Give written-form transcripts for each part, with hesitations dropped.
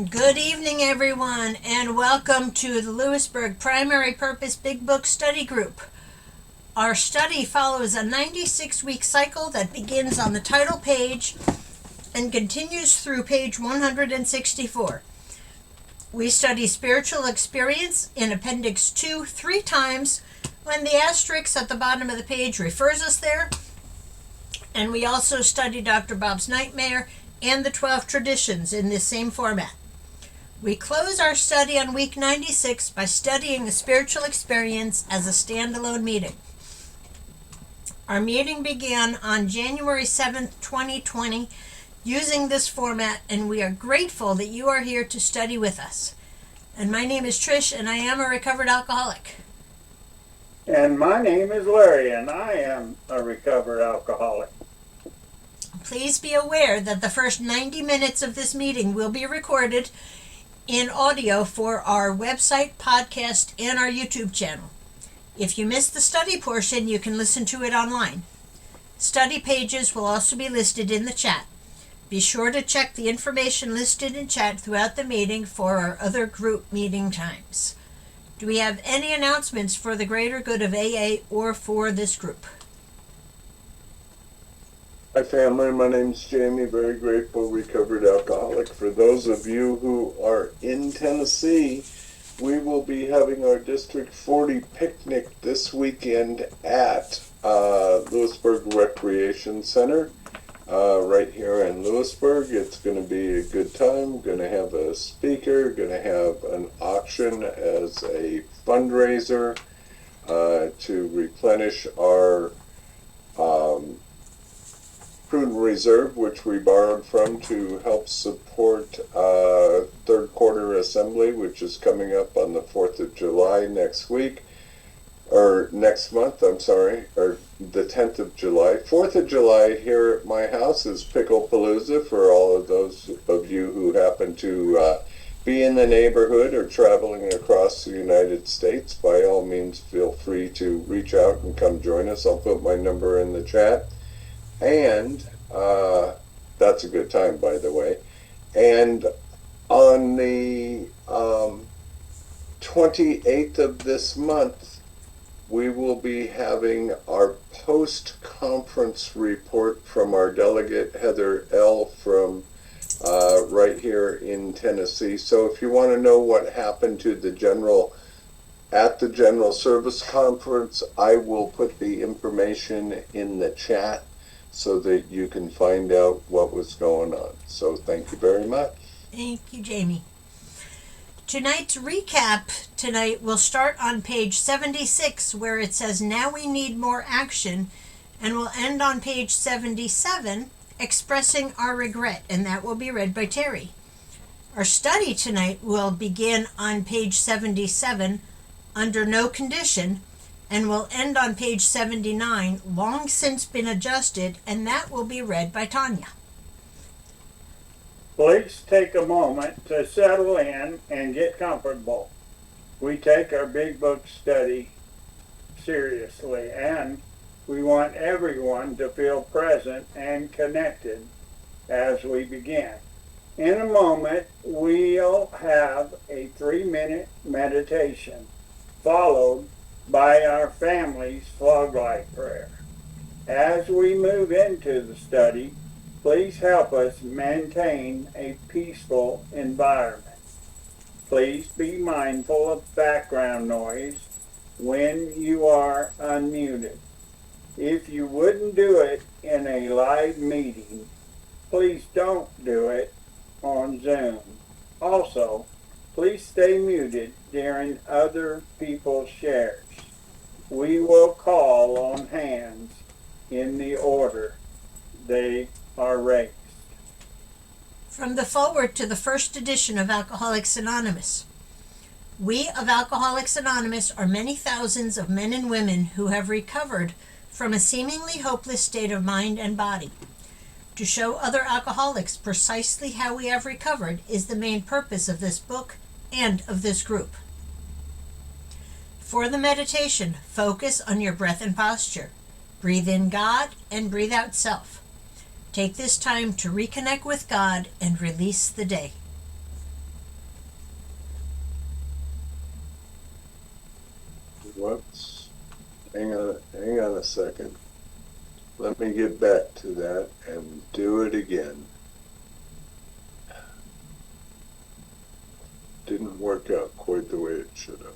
Good evening, everyone, and welcome to the Lppbbsg Primary Purpose Big Book Study Group. Our study follows a 96-week cycle that begins on the title page and continues through page 164. We study spiritual experience in Appendix 2 3 times when the asterisk at the bottom of the page refers us there. And we also study Dr. Bob's Nightmare and the 12 Traditions in this same format. We close our study on week 96 by studying the spiritual experience as a standalone meeting. Our meeting began on January 7th, 2020, using this format, and we are grateful that you are here to study with us. And my name is Trish, and I am a recovered alcoholic. And my name is Larry, and I am a recovered alcoholic. Please be aware that the first 90 minutes of this meeting will be recorded in audio for our website, podcast, and our YouTube channel. If you missed the study portion, you can listen to it online. Study pages will also be listed in the chat. Be sure to check the information listed in chat throughout the meeting for our other group meeting times. Do we have any announcements for the greater good of AA or for this group? Hi family, my name's Jamie, very grateful recovered alcoholic. For those of you who are in Tennessee, we will be having our District 40 picnic this weekend at Lppbbsg Recreation Center right here in Lewisburg. It's going to be a good time, going to have a speaker, going to have an auction as a fundraiser to replenish our prudent reserve, which we borrowed from to help support third quarter assembly, which is coming up on the 4th of July next week, or next month, or the 10th of July. 4th of July here at my house is Lppbbsg for all of those of you who happen to be in the neighborhood or traveling across the United States. By all means, feel free to reach out and come join us. I'll put my number in the chat. And that's a good time, by the way. And on the 28th of this month, we will be having our post-conference report from our delegate, Heather L. from right here in Tennessee. So if you want to know what happened to the General Service Conference, I will put the information in the chat so that you can find out what was going on. So thank you very much. Thank you, Jamie. Tonight's recap will start on page 76, where it says, "Now we need more action," and will end on page 77, "Expressing our regret," and that will be read by Terry. Our study tonight will begin on page 77, "Under No Condition," and will end on page 79, "Long Since Been Adjusted," and that will be read by Tanya. Please take a moment to settle in and get comfortable. We take our big book study seriously, and we want everyone to feel present and connected as we begin. In a moment, we'll have a 3-minute meditation, followed by our family's fog light prayer. As we move into the study, please help us maintain a peaceful environment. Please be mindful of background noise when you are unmuted. If you wouldn't do it in a live meeting, please don't do it on Zoom. Also, please stay muted during other people's shares. We will call on hands in the order they are raised. From the foreword to the first edition of Alcoholics Anonymous. We of Alcoholics Anonymous are many thousands of men and women who have recovered from a seemingly hopeless state of mind and body. To show other alcoholics precisely how we have recovered is the main purpose of this book and of this group. For the meditation, focus on your breath and posture. Breathe in God and breathe out self. Take this time to reconnect with God and release the day. Whoops. Hang on a second. Let me get back to that and do it again. Didn't work out quite the way it should have.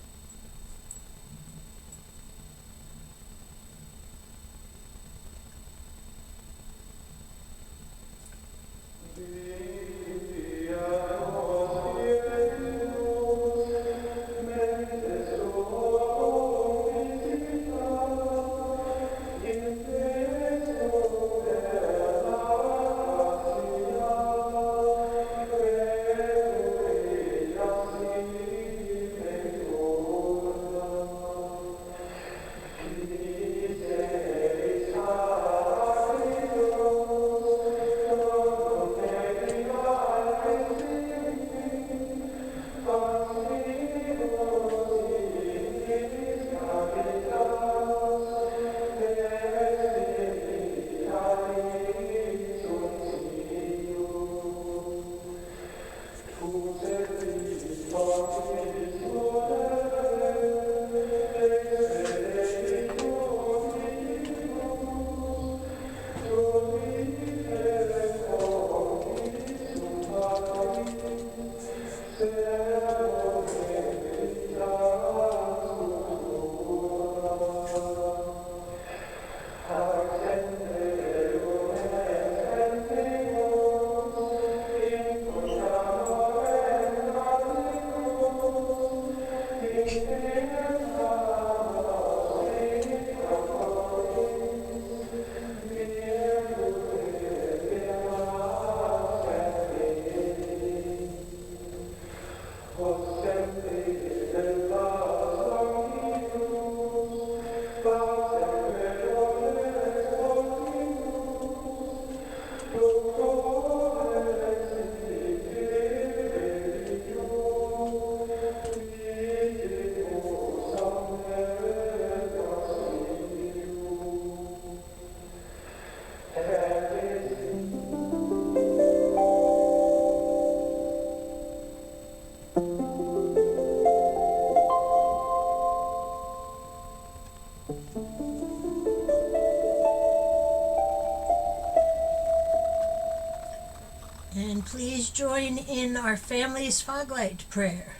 And please join in our family's foglight prayer.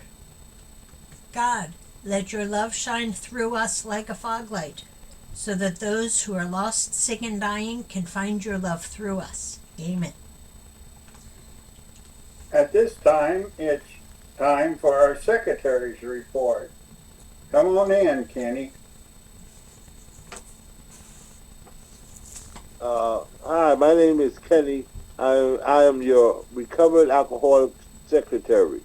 God, let your love shine through us like a foglight, so that those who are lost, sick, and dying can find your love through us. Amen. At this time, it's time for our secretary's report. Come on in, Kenny. Hi, my name is Kenny. I am your recovered alcoholic secretary.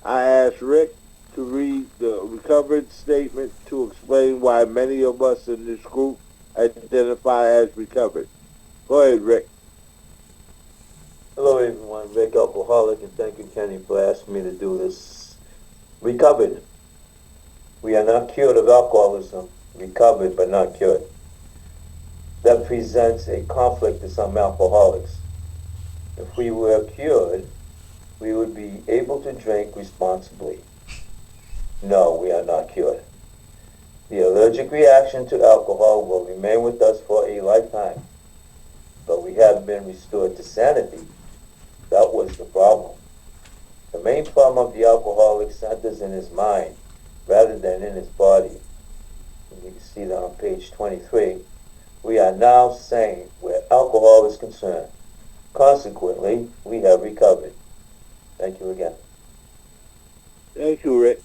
I asked Rick to read the recovered statement to explain why many of us in this group identify as recovered. Go ahead, Rick. Hello everyone, Rick Alcoholic, and thank you, Kenny, for asking me to do this. Recovered. We are not cured of alcoholism, recovered but not cured. That presents a conflict to some alcoholics. If we were cured, we would be able to drink responsibly. No, we are not cured. The allergic reaction to alcohol will remain with us for a lifetime, but we have been restored to sanity. That was the problem. The main problem of the alcoholic centers in his mind rather than in his body. And you can see that on page 23. We are now sane where alcohol is concerned. Consequently, we have recovered. Thank you again. Thank you, Rick.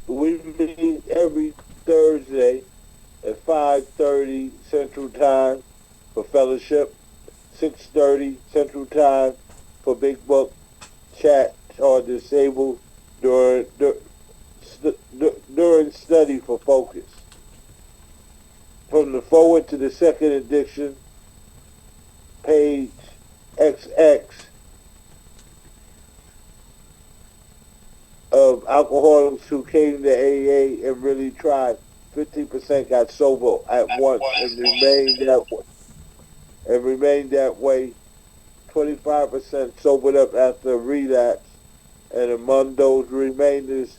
We meet every Thursday at 5:30 Central Time for fellowship, 6:30 Central Time for Big Book chat or disabled during study for focus. From the forward to the second edition, page XX of alcoholics who came to AA and really tried. 50% got sober at once and remained that way. 25% sobered up after a relapse, and among those remainders,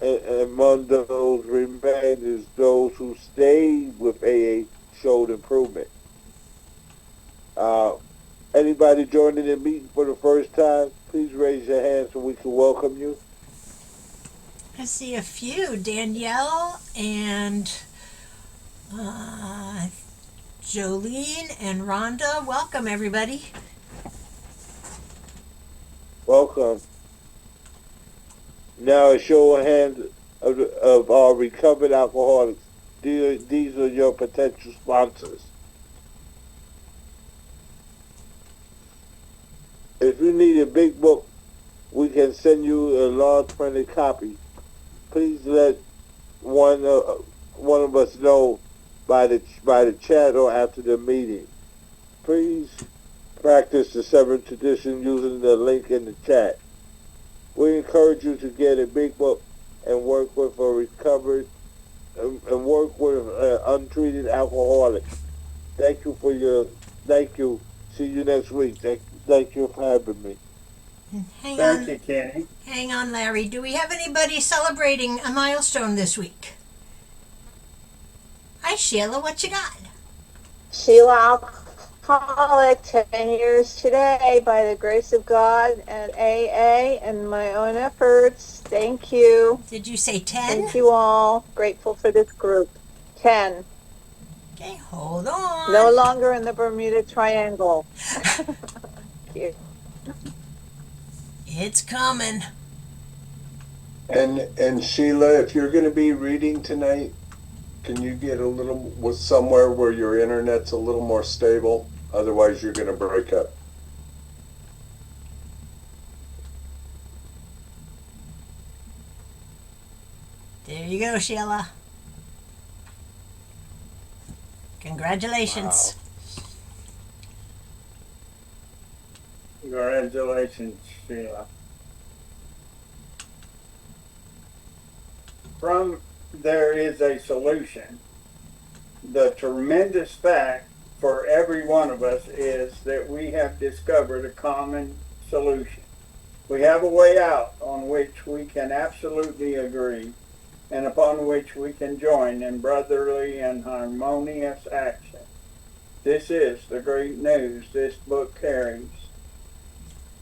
And among those remainders, those who stayed with AA showed improvement. Anybody joining the meeting for the first time, please raise your hand so we can welcome you. I see a few. Danielle and Jolene and Rhonda. Welcome, everybody. Welcome. Now a show of hands of our recovered alcoholics. These are your potential sponsors. If you need a big book, we can send you a large printed copy. Please let one of us know by the chat or after the meeting. Please practice the seventh tradition using the link in the chat. We encourage you to get a big book and work with a recovered and work with untreated alcoholics. Thank you. See you next week. Thank you for having me. Thank you, Kenny. Hang on, Larry. Do we have anybody celebrating a milestone this week? Hi, Sheila. What you got? Sheila Alcoholic, 10 years today by the grace of God and AA and my own efforts. Thank you. Did you say 10? Thank you all. Grateful for this group. 10. Okay, hold on. No longer in the Bermuda Triangle. Thank you. It's coming. And Sheila, if you're going to be reading tonight, can you get a little somewhere where your internet's a little more stable? Otherwise, you're going to break up. There you go, Sheila. Congratulations. Wow. Congratulations, Sheila. From there is a solution. The tremendous fact for every one of us is that we have discovered a common solution. We have a way out on which we can absolutely agree and upon which we can join in brotherly and harmonious action. This is the great news this book carries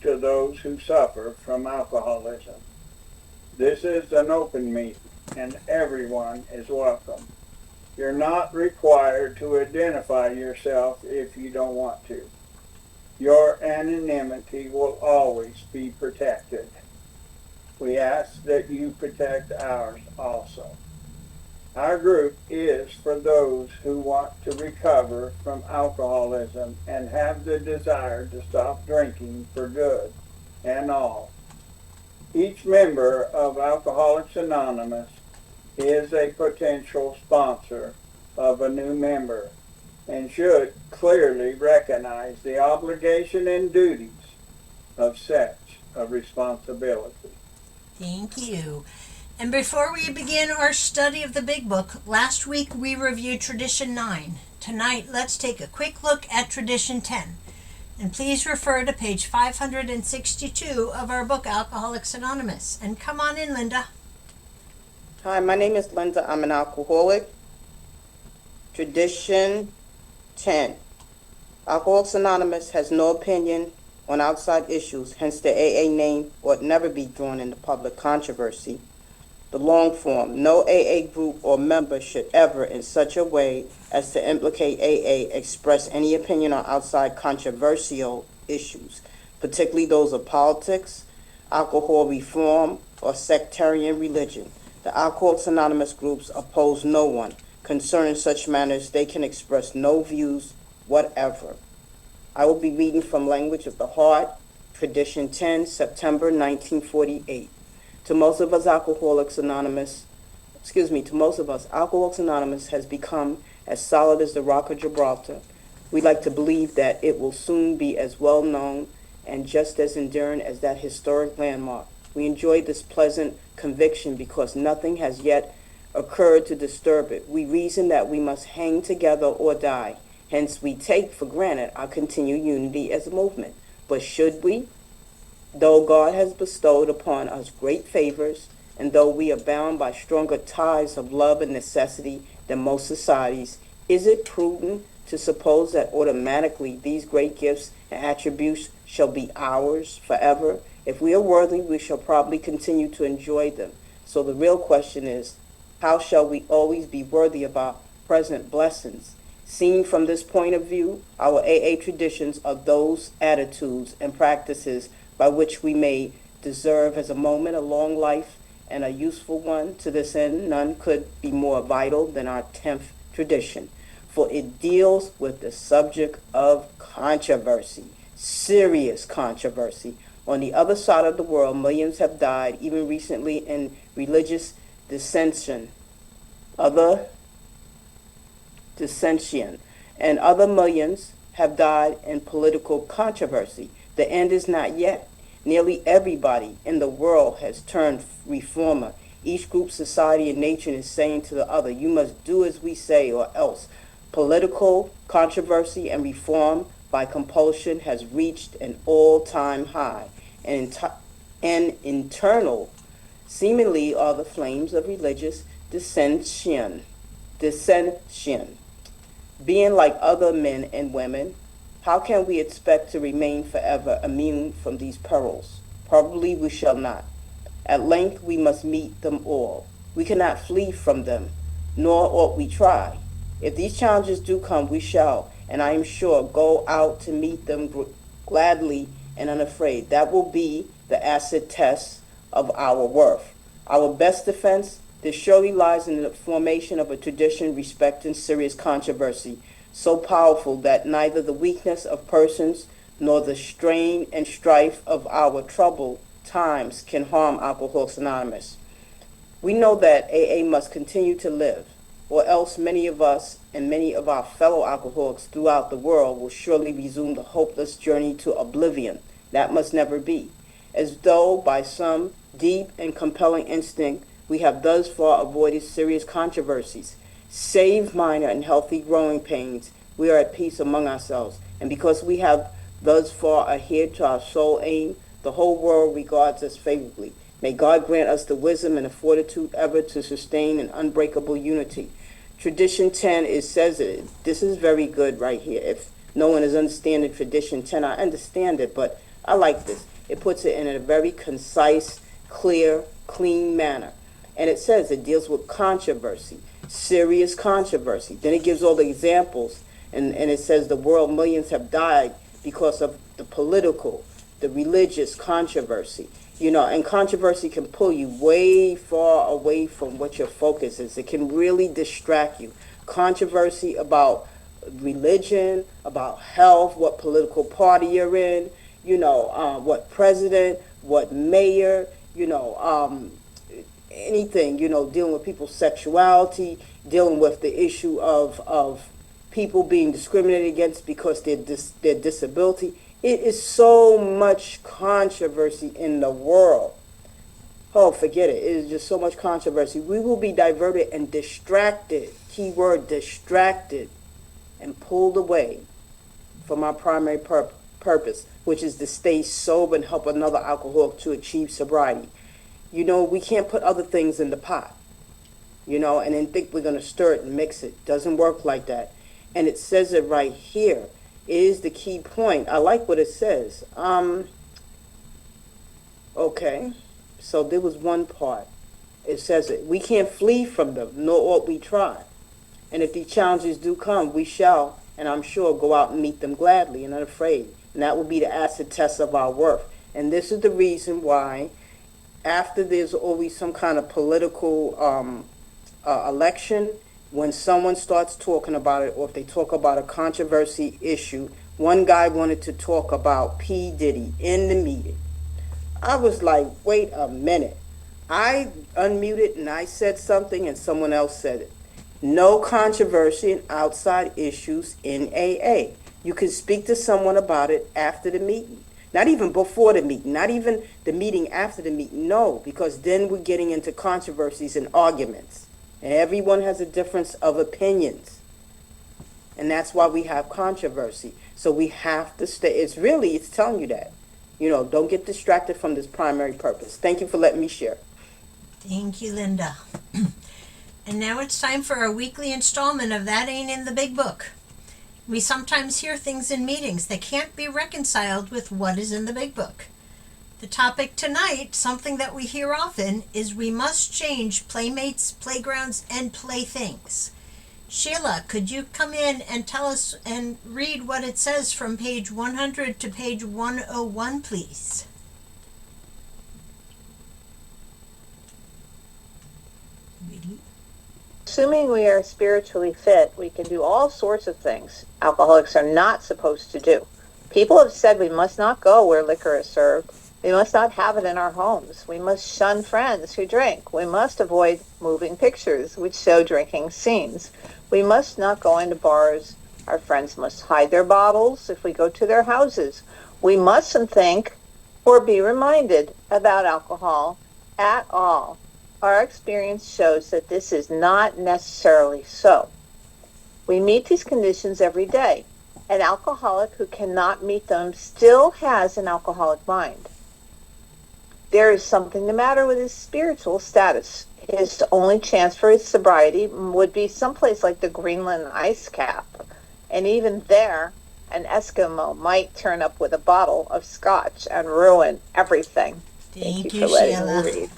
to those who suffer from alcoholism. This is an open meeting, and everyone is welcome. You're not required to identify yourself if you don't want to. Your anonymity will always be protected. We ask that you protect ours also. Our group is for those who want to recover from alcoholism and have the desire to stop drinking for good and all. Each member of Alcoholics Anonymous is a potential sponsor of a new member and should clearly recognize the obligation and duties of such a responsibility. Thank you. And before we begin our study of the Big Book, last week we reviewed Tradition 9. Tonight, let's take a quick look at Tradition 10. And please refer to page 562 of our book, Alcoholics Anonymous. And come on in, Linda. Hi, my name is Linda. I'm an alcoholic. Tradition 10. Alcoholics Anonymous has no opinion on outside issues, hence the AA name ought never be drawn into public controversy. The long form, no AA group or member should ever, in such a way as to implicate AA, express any opinion on outside controversial issues, particularly those of politics, alcohol reform, or sectarian religion. The Alcoholics Anonymous groups oppose no one. Concerning such matters, they can express no views whatever. I will be reading from Language of the Heart, Tradition 10, September 1948. To most of us, Alcoholics Anonymous has become as solid as the Rock of Gibraltar. We like to believe that it will soon be as well known and just as enduring as that historic landmark. We enjoy this pleasant conviction because nothing has yet occurred to disturb it. We reason that we must hang together or die. Hence, we take for granted our continued unity as a movement. But should we? Though God has bestowed upon us great favors And though we are bound by stronger ties of love and necessity than most societies, is it prudent to suppose that automatically these great gifts and attributes shall be ours forever? If we are worthy, we shall probably continue to enjoy them. So the real question is, how shall we always be worthy of our present blessings? Seen from this point of view, our AA traditions are those attitudes and practices by which we may deserve as a moment a long life and a useful one. To this end, none could be more vital than our 10th tradition, for it deals with the subject of controversy, serious controversy. On the other side of the world, millions have died, even recently, in religious dissension, and other millions have died in political controversy. The end is not yet. Nearly everybody in the world has turned reformer. Each group, society, and nation is saying to the other, you must do as we say or else. Political controversy and reform by compulsion has reached an all-time high. And internal, seemingly, are the flames of religious dissension. Being like other men and women, how can we expect to remain forever immune from these perils? Probably we shall not. At length we must meet them all. We cannot flee from them, nor ought we try. If these challenges do come, we shall, and I am sure, go out to meet them gladly and unafraid. That will be the acid test of our worth. Our best defense, this surely lies in the formation of a tradition respecting serious controversy, so powerful that neither the weakness of persons nor the strain and strife of our troubled times can harm Alcoholics Anonymous. We know that AA must continue to live, or else many of us and many of our fellow alcoholics throughout the world will surely resume the hopeless journey to oblivion. That must never be. As though by some deep and compelling instinct, we have thus far avoided serious controversies. Save minor and healthy growing pains, we are at peace among ourselves. And because we have thus far adhered to our sole aim, the whole world regards us favorably. May God grant us the wisdom and the fortitude ever to sustain an unbreakable unity. Tradition 10, says it. This is very good right here. If no one is understanding Tradition 10, I understand it, but I like this. It puts it in a very concise, clear, clean manner. And it says it deals with controversy, serious controversy. Then it gives all the examples, and it says the world, millions have died because of the political, the religious controversy. You know, and controversy can pull you way far away from what your focus is. It can really distract you. Controversy about religion, about health, what political party you're in, you know, what president, what mayor, you know, anything, you know, dealing with people's sexuality, dealing with the issue of people being discriminated against because their disability. It is so much controversy in the world. Oh, forget it. It is just so much controversy. We will be diverted and distracted, keyword distracted, and pulled away from our primary purpose, which is to stay sober and help another alcoholic to achieve sobriety. You know, we can't put other things in the pot, you know, and then think we're going to stir it and mix it. Doesn't work like that. And it says it right here. It is the key point. I like what it says. Okay, so there was one part. It says it. We can't flee from them, nor ought we try. And if these challenges do come, we shall, and I'm sure, go out and meet them gladly and unafraid. And that will be the acid test of our worth. And this is the reason why, after there's always some kind of political election, when someone starts talking about it, or if they talk about a controversy issue, one guy wanted to talk about P. Diddy in the meeting. I was like, wait a minute. I unmuted and I said something and someone else said it. No controversy in outside issues in AA. You can speak to someone about it after the meeting. Not even before the meeting, not even the meeting after the meeting. No, because then we're getting into controversies and arguments. And everyone has a difference of opinions. And that's why we have controversy. So we have to stay. It's telling you that. You know, don't get distracted from this primary purpose. Thank you for letting me share. Thank you, Linda. And now it's time for our weekly installment of That Ain't in the Big Book. We sometimes hear things in meetings that can't be reconciled with what is in the Big Book. The topic tonight, something that we hear often, is we must change playmates, playgrounds, and playthings. Sheila, could you come in and tell us and read what it says from page 100 to page 101, please? Assuming we are spiritually fit, we can do all sorts of things alcoholics are not supposed to do. People have said we must not go where liquor is served. We must not have it in our homes. We must shun friends who drink. We must avoid moving pictures which show drinking scenes. We must not go into bars. Our friends must hide their bottles if we go to their houses. We mustn't think or be reminded about alcohol at all. Our experience shows that this is not necessarily so. We meet these conditions every day. An alcoholic who cannot meet them still has an alcoholic mind. There is something the matter with his spiritual status. His only chance for his sobriety would be someplace like the Greenland ice cap. And even there, an Eskimo might turn up with a bottle of scotch and ruin everything. Thank you you, for letting Sheila. me read.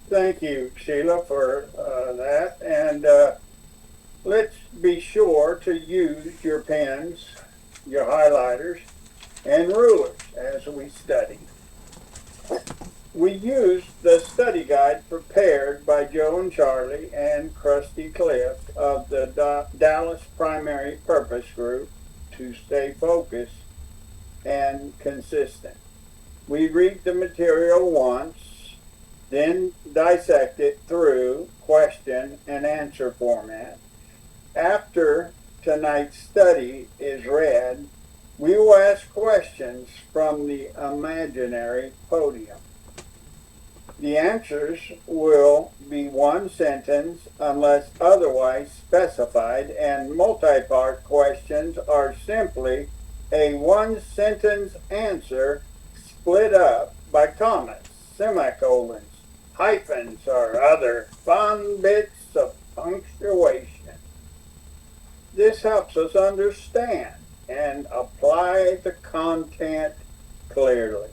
Thank you, Sheila, for that. And let's be sure to use your pens, your highlighters, and rulers as we study. We used the study guide prepared by Joe and Charlie and Krusty Cliff of the Dallas Primary Purpose Group to stay focused and consistent. We read the material once, then dissect it through question and answer format. After tonight's study is read, we will ask questions from the imaginary podium. The answers will be one sentence unless otherwise specified, and multi-part questions are simply a one-sentence answer split up by commas, semicolons, hyphens, or other fun bits of punctuation. This helps us understand and apply the content clearly.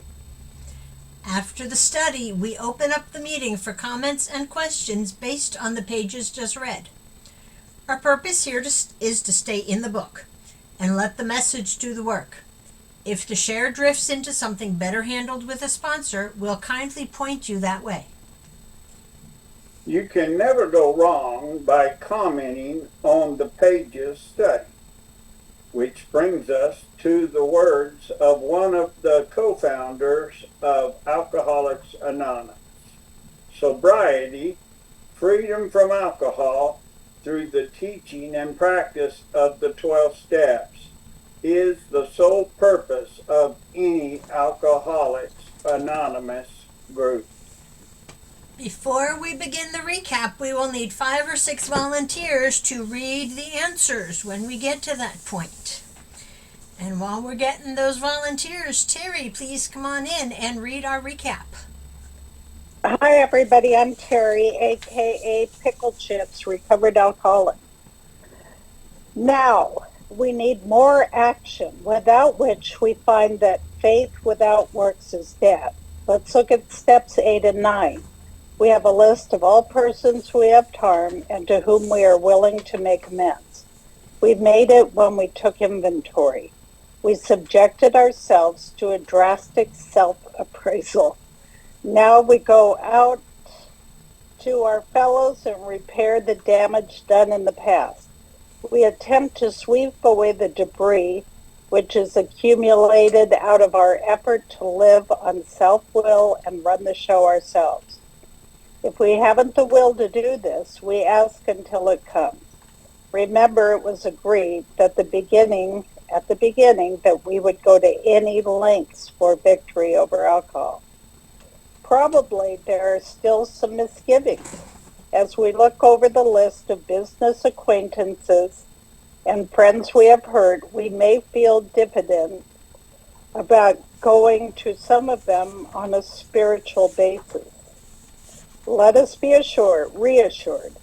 After the study, we open up the meeting for comments and questions based on the pages just read. Our purpose here is to stay in the book and let the message do the work. If the share drifts into something better handled with a sponsor, we'll kindly point you that way. You can never go wrong by commenting on the pages studied, which brings us to the words of one of the co-founders of Alcoholics Anonymous. Sobriety, freedom from alcohol through the teaching and practice of the 12 steps, is the sole purpose of any Alcoholics Anonymous group. Before we begin the recap, we will need 5 or 6 volunteers to read the answers when we get to that point. And while we're getting those volunteers, Terry, please come on in and read our recap. Hi, everybody. I'm Terry, a.k.a. Pickle Chips, recovered alcoholic. Now, we need more action, without which we find that faith without works is dead. Let's look at steps 8 and 9. We have a list of all persons we have harmed and to whom we are willing to make amends. We made it when we took inventory. We subjected ourselves to a drastic self-appraisal. Now we go out to our fellows and repair the damage done in the past. We attempt to sweep away the debris which is accumulated out of our effort to live on self-will and run the show ourselves. If we haven't the will to do this, we ask until it comes. Remember, it was agreed that at the beginning that we would go to any lengths for victory over alcohol. Probably there are still some misgivings. As we look over the list of business acquaintances and friends we have hurt, we may feel diffident about going to some of them on a spiritual basis. Let us be reassured.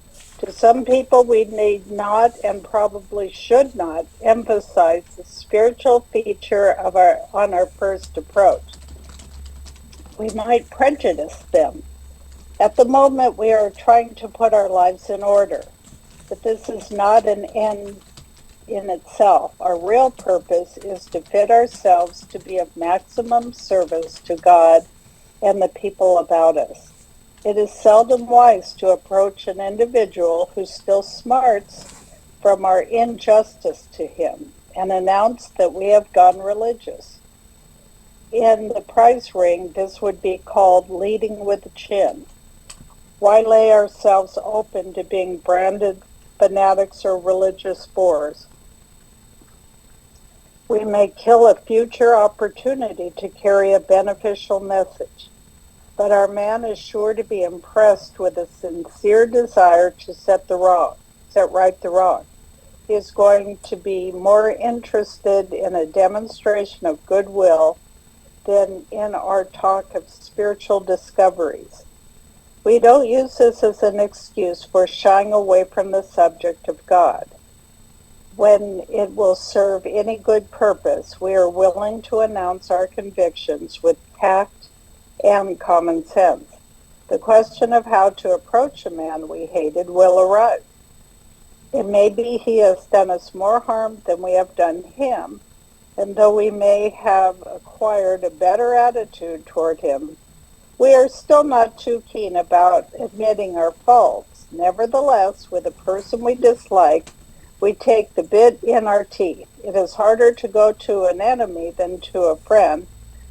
To some people, we need not and probably should not emphasize the spiritual feature on our first approach. We might prejudice them. At the moment, we are trying to put our lives in order, but this is not an end in itself. Our real purpose is to fit ourselves to be of maximum service to God and the people about us. It is seldom wise to approach an individual who still smarts from our injustice to him and announce that we have gone religious. In the prize ring, this would be called leading with the chin. Why lay ourselves open to being branded fanatics or religious bores? We may kill a future opportunity to carry a beneficial message, but our man is sure to be impressed with a sincere desire to set right the wrong. He is going to be more interested in a demonstration of goodwill than in our talk of spiritual discoveries. We don't use this as an excuse for shying away from the subject of God. When it will serve any good purpose, we are willing to announce our convictions with tact and common sense. The question of how to approach a man we hated will arise. It may be he has done us more harm than we have done him, and though we may have acquired a better attitude toward him, we are still not too keen about admitting our faults. Nevertheless, with a person we dislike, we take the bit in our teeth. It is harder to go to an enemy than to a friend,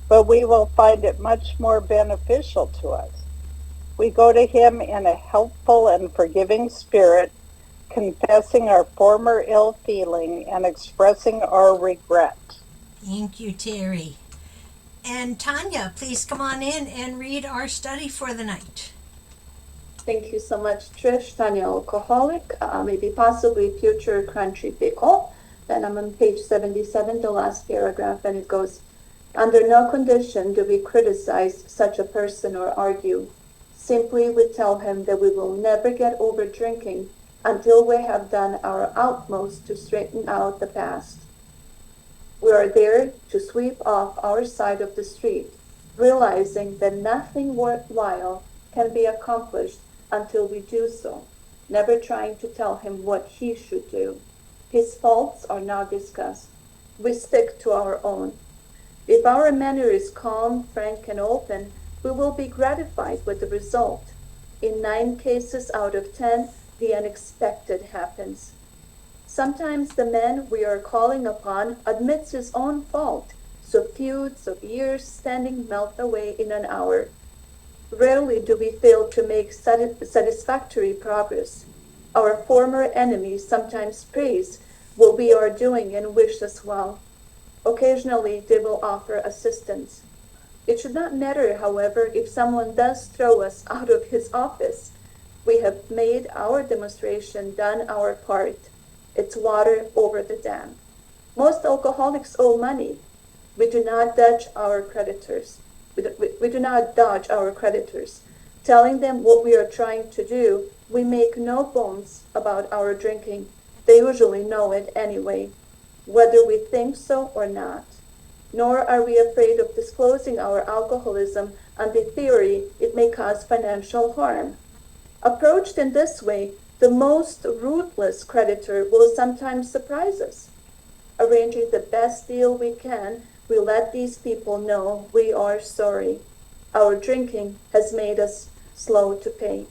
but we will find it much more beneficial to us. We go to him in a helpful and forgiving spirit, confessing our former ill feeling and expressing our regret. Thank you, Terry. And Tanya, please come on in and read our study for the night. Thank you so much, Trish. Tanya, alcoholic, maybe possibly future crunchy pickle. Then I'm on page 77, the last paragraph, and it goes, under no condition do we criticize such a person or argue. Simply we tell him that we will never get over drinking until we have done our utmost to straighten out the past. We are there to sweep off our side of the street, realizing that nothing worthwhile can be accomplished until we do so, never trying to tell him what he should do. His faults are not discussed. We stick to our own. If our manner is calm, frank, and open, we will be gratified with the result. In 9 cases out of 10, the unexpected happens. Sometimes the man we are calling upon admits his own fault, so feuds of years standing melt away in an hour. Rarely do we fail to make satisfactory progress. Our former enemies sometimes praise what we are doing and wish us well. Occasionally they will offer assistance. It should not matter, however, if someone does throw us out of his office. We have made our demonstration, done our part. It's water over the dam. Most alcoholics owe money. We do not dodge our creditors. We do not dodge our creditors. Telling them what we are trying to do, we make no bones about our drinking. They usually know it anyway, whether we think so or not. Nor are we afraid of disclosing our alcoholism on the theory it may cause financial harm. Approached in this way, the most ruthless creditor will sometimes surprise us. Arranging the best deal we can, we let these people know we are sorry. Our drinking has made us slow to pay.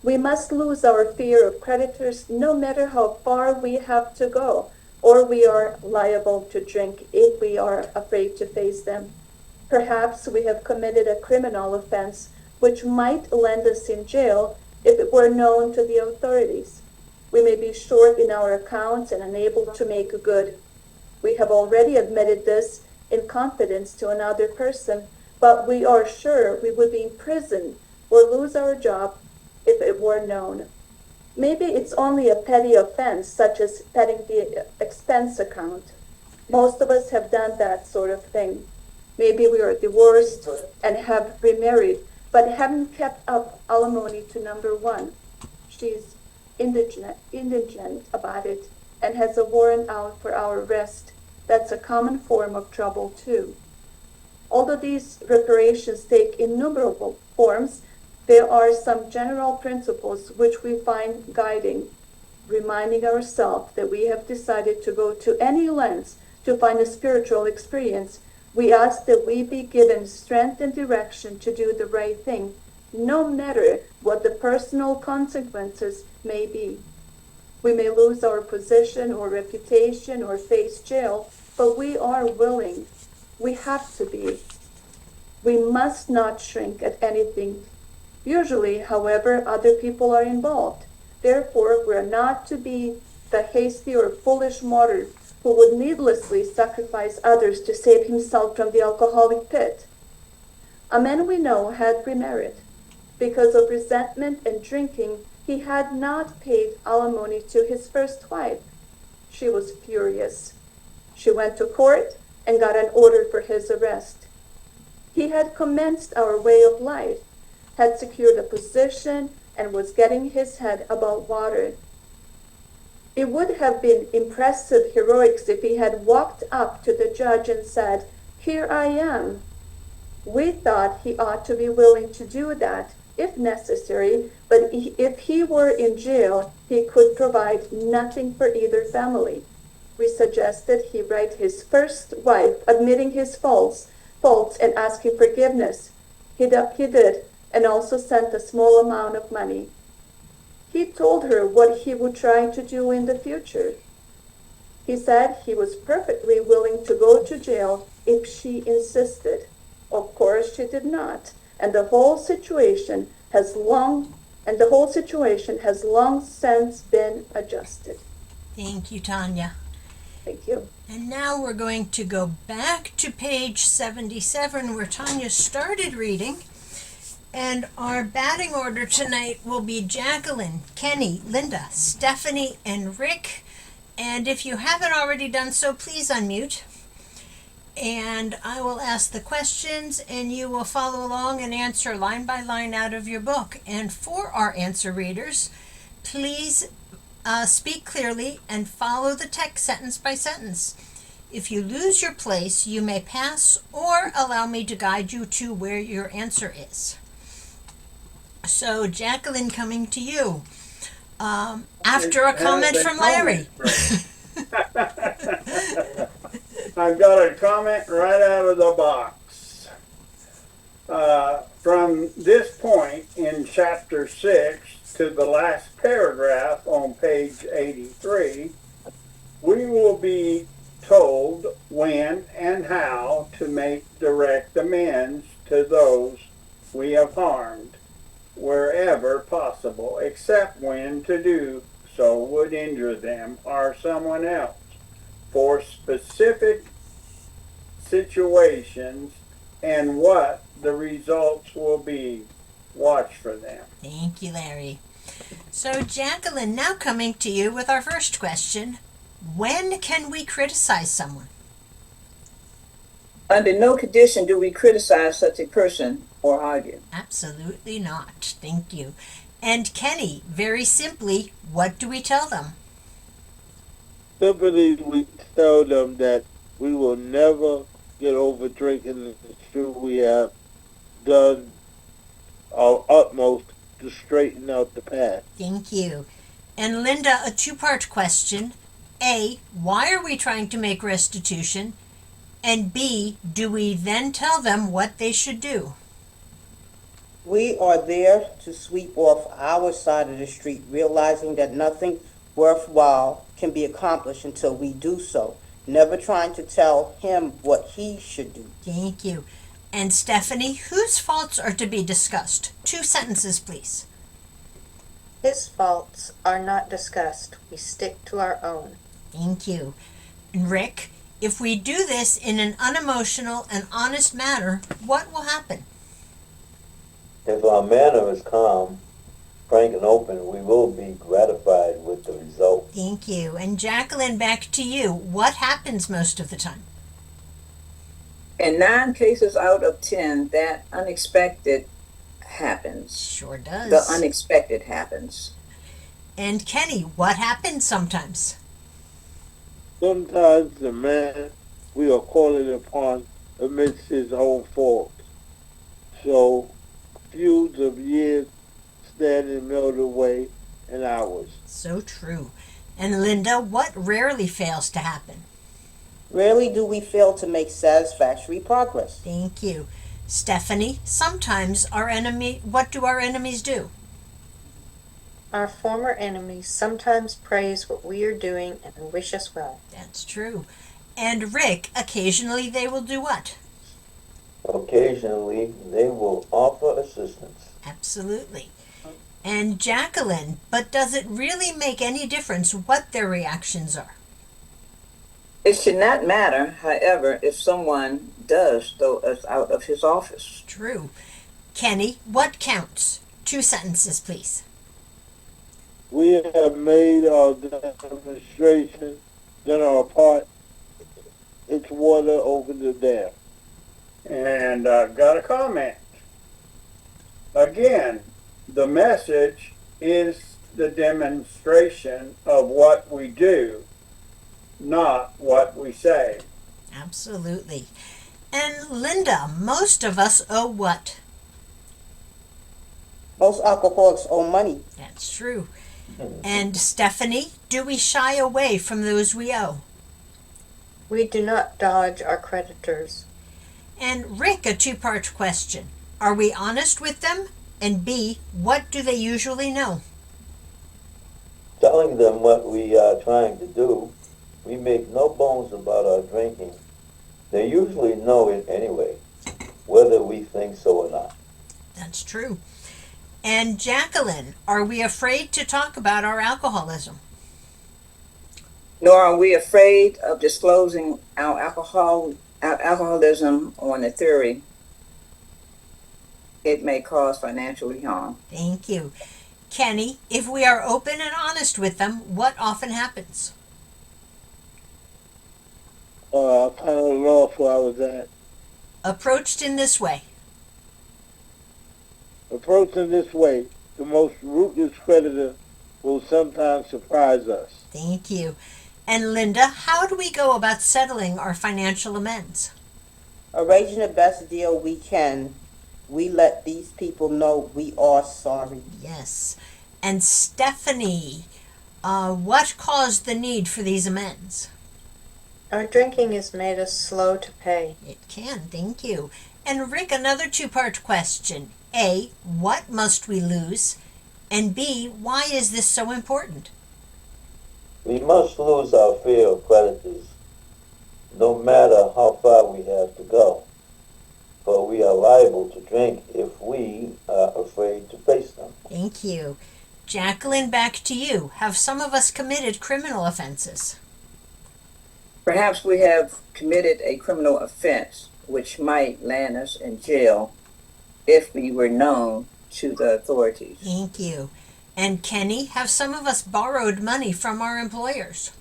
We must lose our fear of creditors no matter how far we have to go, or we are liable to drink if we are afraid to face them. Perhaps we have committed a criminal offense which might land us in jail if it were known to the authorities. We may be short in our accounts and unable to make good. We have already admitted this in confidence to another person, but we are sure we would be in prison or lose our job if it were known. Maybe it's only a petty offense, such as petting the expense account. Most of us have done that sort of thing. Maybe we are divorced and have remarried, but haven't kept up alimony to number one. She's indigent about it and has a warrant out for our arrest. That's a common form of trouble too. Although these reparations take innumerable forms, there are some general principles which we find guiding, reminding ourselves that we have decided to go to any lengths to find a spiritual experience. We ask that we be given strength and direction to do the right thing, no matter what the personal consequences may be. We may lose our position or reputation or face jail, but we are willing. We have to be. We must not shrink at anything. Usually, however, other people are involved. Therefore, we're not to be the hasty or foolish martyr who would needlessly sacrifice others to save himself from the alcoholic pit. A man we know had remarried. Because of resentment and drinking, he had not paid alimony to his first wife. She was furious. She went to court and got an order for his arrest. He had commenced our way of life, had secured a position, and was getting his head above water. It would have been impressive heroics if he had walked up to the judge and said, "Here I am." We thought he ought to be willing to do that, if necessary, but if he were in jail, he could provide nothing for either family. We suggested he write his first wife admitting his faults and asking forgiveness. He did, and also sent a small amount of money. He told her what he would try to do in the future. He said he was perfectly willing to go to jail if she insisted. Of course, she did not, and the whole situation has long since been adjusted. Thank you, Tanya. Thank you. And now we're going to go back to page 77 where Tanya started reading. And our batting order tonight will be Jacqueline, Kenny, Linda, Stephanie, and Rick. And if you haven't already done so, please unmute. And I will ask the questions, and you will follow along and answer line by line out of your book. And for our answer readers, please speak clearly and follow the text sentence by sentence. If you lose your place, you may pass or allow me to guide you to where your answer is. So, Jacqueline, coming to you. After a comment from Larry. I've got a comment right out of the box. From this point in chapter 6 to the last paragraph on page 83, we will be told when and how to make direct amends to those we have harmed, wherever possible, except when to do so would injure them or someone else. For specific situations and what the results will be, watch for them. Thank you, Larry. So, Jacqueline, now coming to you with our first question. When can we criticize someone? Under no condition do we criticize such a person or argue. Absolutely not. Thank you. And Kenny, very simply, what do we tell them? Simply, we tell them that we will never get over drinking. It's true, we have done our utmost to straighten out the past. Thank you. And Linda, a two-part question. A, why are we trying to make restitution? And B, do we then tell them what they should do? We are there to sweep off our side of the street, realizing that nothing worthwhile can be accomplished until we do so, never trying to tell him what he should do. Thank you. And Stephanie, whose faults are to be discussed? 2 sentences, please. His faults are not discussed. We stick to our own. Thank you. And Rick, if we do this in an unemotional and honest manner, what will happen? If our manner is calm, frank, and open, we will be gratified with the result. Thank you. And Jacqueline, back to you. What happens most of the time? In 9 cases out of 10, that unexpected happens. Sure The does. unexpected happens. And Kenny, what happens sometimes? Sometimes the man we are calling upon admits his own fault. So feuds of years stand in the middle of the way and hours. So true. And Linda, what rarely fails to happen? Rarely do we fail to make satisfactory progress. Thank you. Stephanie, sometimes what do our enemies do? Our former enemies sometimes praise what we are doing and wish us well. That's true. And Rick, occasionally they will do what? Occasionally, they will offer assistance. Absolutely. And Jacqueline, but does it really make any difference what their reactions are? It should not matter, however, if someone does throw us out of his office. True. Kenny, what counts? 2 sentences, please. We have made our demonstration, done our part. It's water over the dam. And got a comment. Again, the message is the demonstration of what we do, not what we say. Absolutely. And Linda, most of us owe what? Most alcoholics owe money. That's true. And Stephanie, do we shy away from those we owe? We do not dodge our creditors. And Rick, a 2-part question. Are we honest with them? And B, what do they usually know? Telling them what we are trying to do, we make no bones about our drinking. They usually know it anyway, whether we think so or not. That's true. And Jacqueline, are we afraid to talk about our alcoholism? Nor are we afraid of disclosing our alcoholism on the theory it may cause financial harm. Thank you. Kenny, if we are open and honest with them, what often happens? I kind of lost where I was at. Approached in this way. Approaching this way, the most ruthless creditor will sometimes surprise us. Thank you. And Linda, how do we go about settling our financial amends? Arranging the best deal we can, we let these people know we are sorry. Yes. And Stephanie, what caused the need for these amends? Our drinking has made us slow to pay. It can, thank you. And Rick, another 2-part question. A, what must we lose? And B, why is this so important? We must lose our fear of creditors, no matter how far we have to go. For we are liable to drink if we are afraid to face them. Thank you. Jacqueline, back to you. Have some of us committed criminal offenses? Perhaps we have committed a criminal offense which might land us in jail if we were known to the authorities. Thank you. And Kenny, have some of us borrowed money from our employers?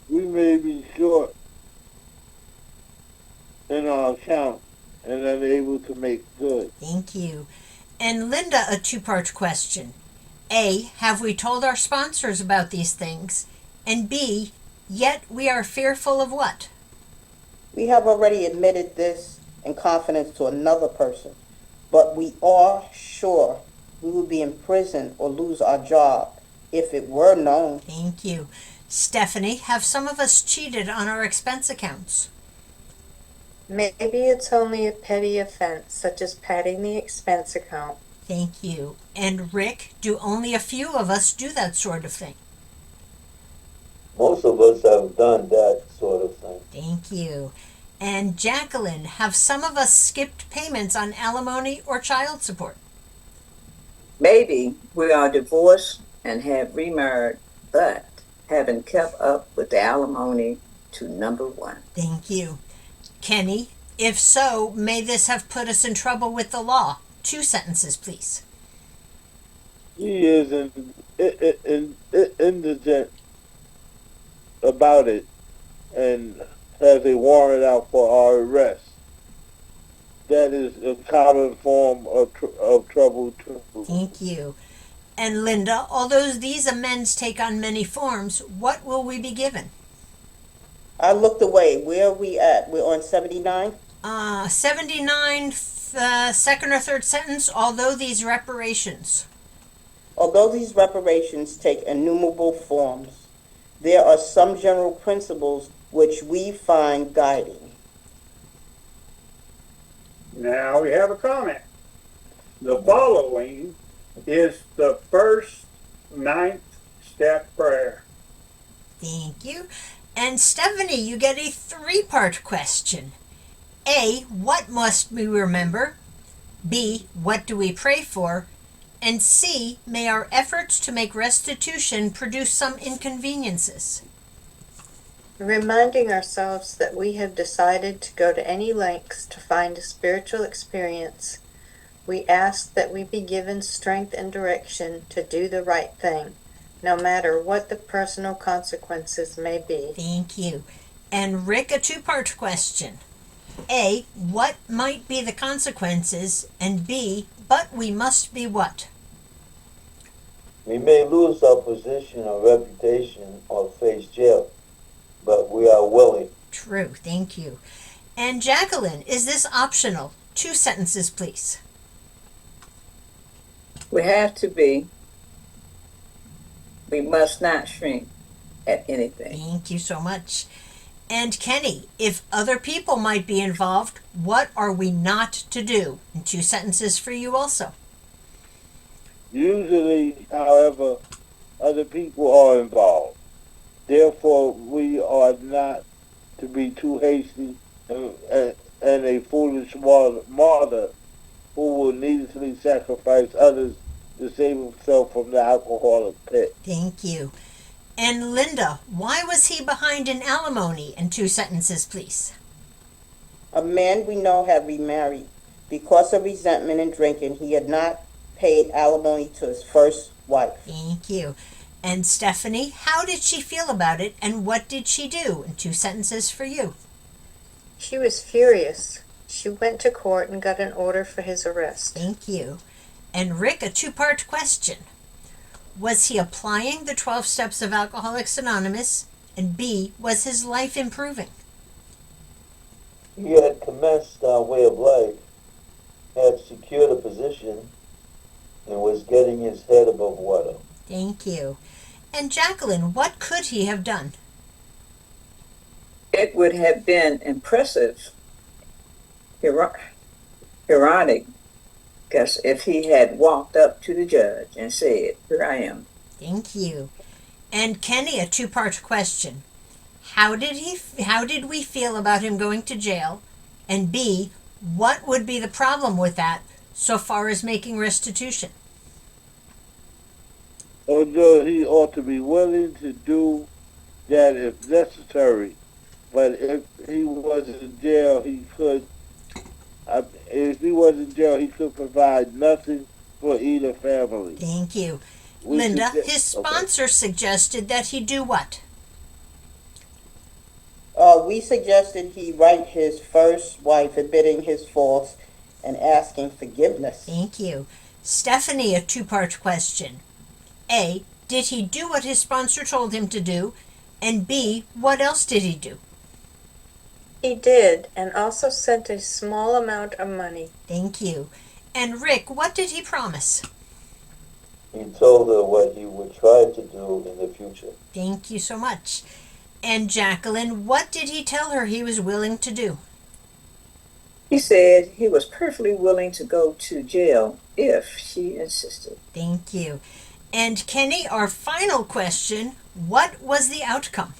We may be short in our account and unable to make good. Thank you. And Linda, a 2-part question. A, have we told our sponsors about these things? And B, yet we are fearful of what? We have already admitted this in confidence to another person, but we are sure we will be in prison or lose our job if it were known. Thank you. Stephanie, have some of us cheated on our expense accounts? Maybe it's only a petty offense, such as padding the expense account. Thank you. And Rick, do only a few of us do that sort of thing? Most of us have done that sort of thing. Thank you. And Jacqueline, have some of us skipped payments on alimony or child support? Maybe we are divorced and have remarried, but haven't kept up with the alimony to number 1. Thank you. Kenny, if so, may this have put us in trouble with the law? 2 sentences, please. he is indigent about it and has a warrant out for our arrest. That is a common form of trouble too. Thank you. And Linda, although these amends take on many forms, what will we be given? I looked away. Where are we at? We're on 79? 79, second or third sentence, although these reparations. Although these reparations take innumerable forms, there are some general principles which we find guiding. Now we have a comment. The following is the first 9th step prayer. Thank you. And Stephanie, you get a 3-part question. A, what must we remember? B, what do we pray for? And C, may our efforts to make restitution produce some inconveniences? Reminding ourselves that we have decided to go to any lengths to find a spiritual experience, we ask that we be given strength and direction to do the right thing, no matter what the personal consequences may be. Thank you. And Rick, a 2-part question. A, what might be the consequences? And B, but we must be what? We may lose our position or reputation or face jail, but we are willing. True, thank you. And Jacqueline, is this optional? 2 sentences, please. We have to be. We must not shrink at anything. Thank you so much. And Kenny, if other people might be involved, what are we not to do? In 2 sentences for you also. Usually, however, other people are involved. Therefore, we are not to be too hasty and a foolish martyr who will needlessly sacrifice others to save himself from the alcoholic pit. Thank you. And Linda, why was he behind in alimony? In 2 sentences, please. A man we know had remarried. Because of resentment and drinking, he had not paid alimony to his first wife. Thank you. And Stephanie, how did she feel about it and what did she do? In 2 sentences for you. She was furious. She went to court and got an order for his arrest. Thank you. And Rick, a 2-part question. Was he applying the 12 steps of Alcoholics Anonymous? And B, was his life improving? He had commenced our way of life, had secured a position, and was getting his head above water. Thank you. And Jacqueline, what could he have done? It would have been impressive, ironic, because if he had walked up to the judge and said, "Here I am." Thank you. And Kenny, a 2-part question. How did we feel about him going to jail? And B, what would be the problem with that so far as making restitution? Although he ought to be willing to do that if necessary, but if he was in jail, he could. If he was in jail, he could provide nothing for either family. Thank you. Linda, his sponsor suggested that he do what? We suggested he write his first wife admitting his faults and asking forgiveness. Thank you. Stephanie, a 2-part question. A, did he do what his sponsor told him to do? And B, what else did he do? He did, and also sent a small amount of money. Thank you. And Rick, what did he promise? He told her what he would try to do in the future. Thank you so much. And Jacqueline, what did he tell her he was willing to do? He said he was perfectly willing to go to jail if she insisted. Thank you. And Kenny, our final question, what was the outcome?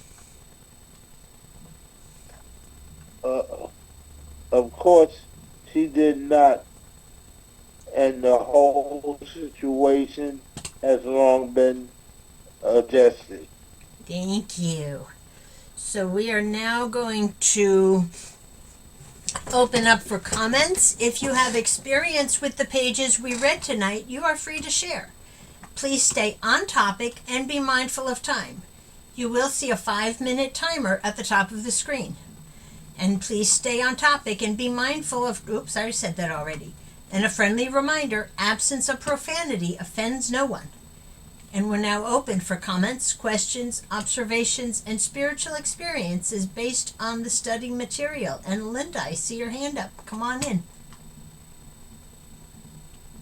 Of course, she did not, and the whole situation has long been adjusted. Thank you. So we are now going to open up for comments. If you have experience with the pages we read tonight, you are free to share. Please stay on topic and be mindful of time. You will see a 5-minute timer at the top of the screen. And please stay on topic and be mindful of, oops, I already said that already. And a friendly reminder, absence of profanity offends no one. And we're now open for comments, questions, observations, and spiritual experiences based on the study material. And Linda, I see your hand up. Come on in.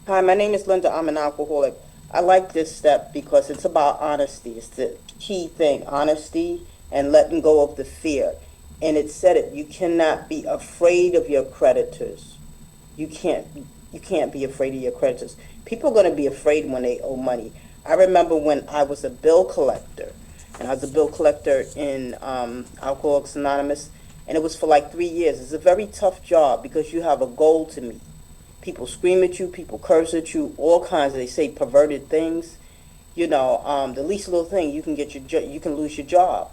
Hi, my name is Linda. I'm an alcoholic. I like this step because it's about honesty. It's the key thing, honesty and letting go of the fear. And it said it, you cannot be afraid of your creditors. You can't be afraid of your creditors. People are going to be afraid when they owe money. I remember when I was a bill collector, and I was a bill collector in Alcoholics Anonymous, and it was for like 3 years. It's a very tough job because you have a goal to meet. People scream at you, people curse at you, all kinds of, they say perverted things. You know, the least little thing, you can you can lose your job.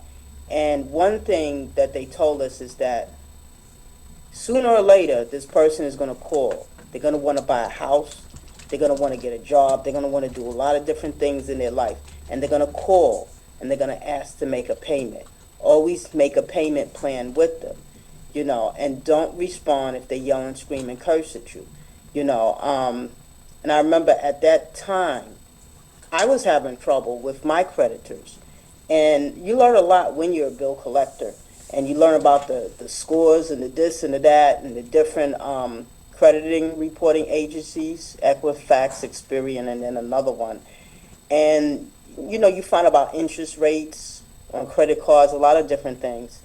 And one thing that they told us is that sooner or later, this person is going to call. They're going to want to buy a house. They're going to want to get a job. They're going to want to do a lot of different things in their life. And they're going to call, and they're going to ask to make a payment. Always make a payment plan with them, you know, and don't respond if they yell and scream and curse at you, you know. And I remember at that time, I was having trouble with my creditors. And you learn a lot when you're a bill collector. And you learn about the scores and the this and the that and the different crediting reporting agencies, Equifax, Experian, and then another one. And, you know, you find about interest rates on credit cards, a lot of different things.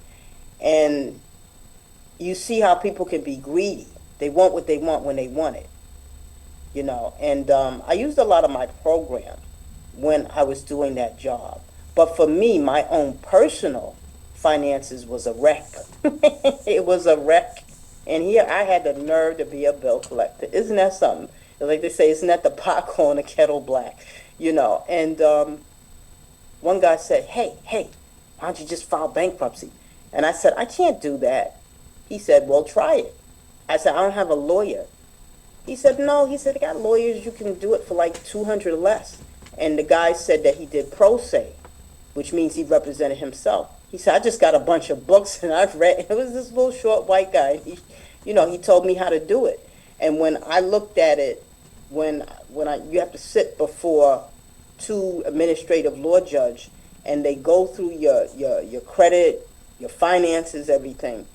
And you see how people can be greedy. They want what they want when they want it, you know. And I used a lot of my program when I was doing that job. But for me, my own personal finances was a wreck. It was a wreck. And here I had the nerve to be a bill collector. Isn't that something? Like they say, isn't that the pot calling the kettle black? You know, and one guy said, hey, why don't you just file bankruptcy? And I said, I can't do that. He said, well, try it. I said, I don't have a lawyer. He said, no. He said, I got lawyers. You can do it for like $200 or less. And the guy said that he did pro se, which means he represented himself. He said, I just got a bunch of books and I've read. It was this little short white guy. He, you know, he told me how to do it. And when I looked at it, you have to sit before 2 administrative law judge, and they go through your credit, your finances, everything.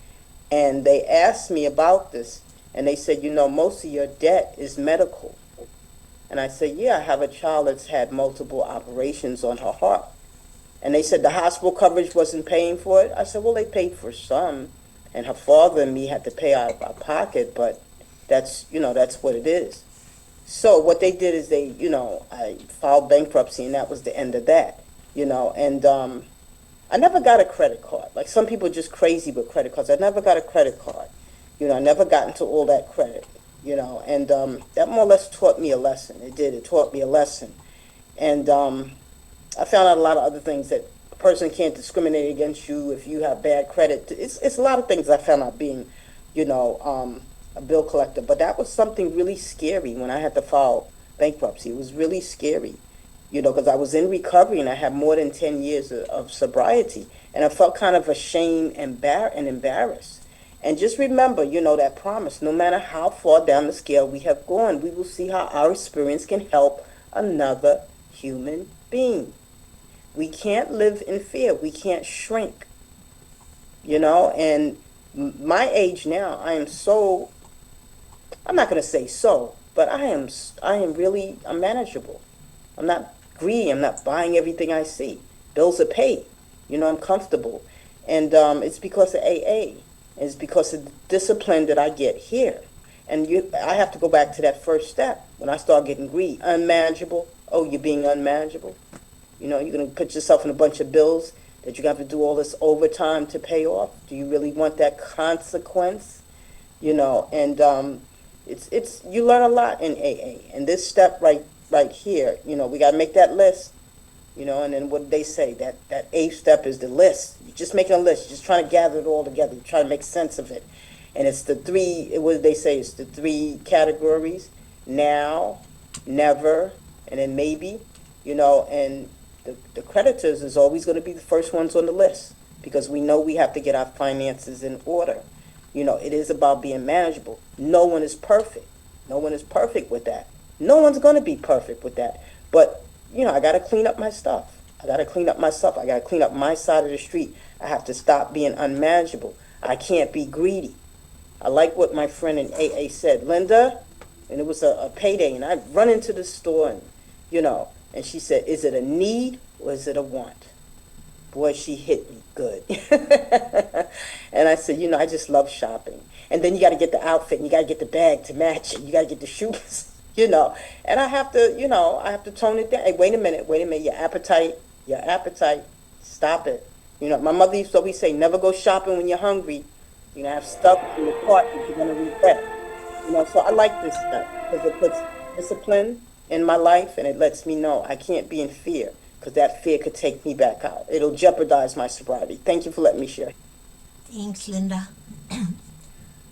And they asked me about this, and they said, you know, most of your debt is medical. And I said, yeah, I have a child that's had multiple operations on her heart. And they said the hospital coverage wasn't paying for it. I said, well, they paid for some, and her father and me had to pay out of our pocket, but that's, you know, that's what it is. So what they did is I filed bankruptcy, and that was the end of that, you know. And I never got a credit card. Like some people are just crazy with credit cards. I never got a credit card. You know, I never got into all that credit, you know. And that more or less taught me a lesson. It did. It taught me a lesson. And I found out a lot of other things, that a person can't discriminate against you if you have bad credit. It's a lot of things I found out being, you know, a bill collector. But that was something really scary when I had to file bankruptcy. It was really scary, you know, because I was in recovery and I had more than 10 years of sobriety. And I felt kind of ashamed and embarrassed. And just remember, you know, that promise, no matter how far down the scale we have gone, we will see how our experience can help another human being. We can't live in fear. We can't shrink, you know. And my age now, I am so, I'm not going to say so, but I am really manageable. I'm not greedy. I'm not buying everything I see. Bills are paid. You know, I'm comfortable. And it's because of AA. It's because of the discipline that I get here. And I have to go back to that first step when I start getting greedy. Unmanageable. Oh, you're being unmanageable. You know, you're going to put yourself in a bunch of bills that you're going to have to do all this overtime to pay off. Do you really want that consequence? You know, and it's you learn a lot in AA. And this step right here, you know, we got to make that list. You know, and then what did they say? That 8th step is the list. You're just making a list. You're just trying to gather it all together. You're trying to make sense of it. And it's the 3, what did they say? It's the 3 categories: now, never, and then maybe. and the creditors is always going to be the first ones on the list because we know we have to get our finances in order. It is about being manageable. No one is perfect. No one is perfect with that. No one's going to be perfect with that. But, I got to clean up my stuff. I got to clean up myself. I got to clean up my side of the street. I have to stop being unmanageable. I can't be greedy. I like what my friend in AA said, Linda, and it was a payday, and I'd run into the store, and she said, is it a need or is it a want? Boy, she hit me good. And I said, I just love shopping. And then you got to get the outfit, and you got to get the bag to match it. You got to get the shoes, And I have to tone it down. Hey, wait a minute, your appetite, stop it. My mother used to always say, never go shopping when you're hungry. You're going to have stuff in the cart that you're going to regret. So I like this stuff because it puts discipline in my life, and it lets me know I can't be in fear because that fear could take me back out. It'll jeopardize my sobriety. Thank you for letting me share. Thanks, Linda.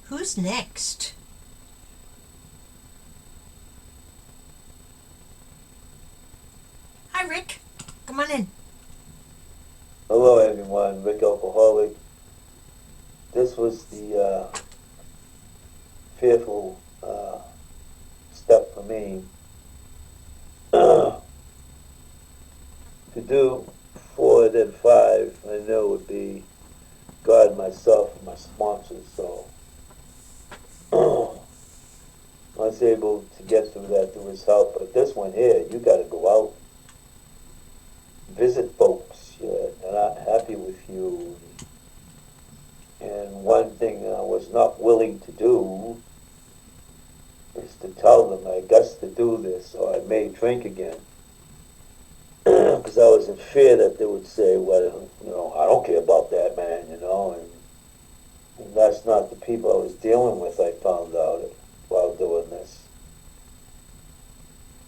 Who's next? Hi, Rick. Come on in. Hello, everyone. Rick Alcoholic. This was the fearful step for me to do 4 then 5. I know would be God, myself, and my sponsors. So I was able to get through that through his help. But this one here, you got to go out, visit folks. They're not happy with you. And one thing I was not willing to do is to tell them I got to do this or I may drink again. Because I was in fear that they would say, well, I don't care about that, man, and that's not the people I was dealing with, I found out while doing this.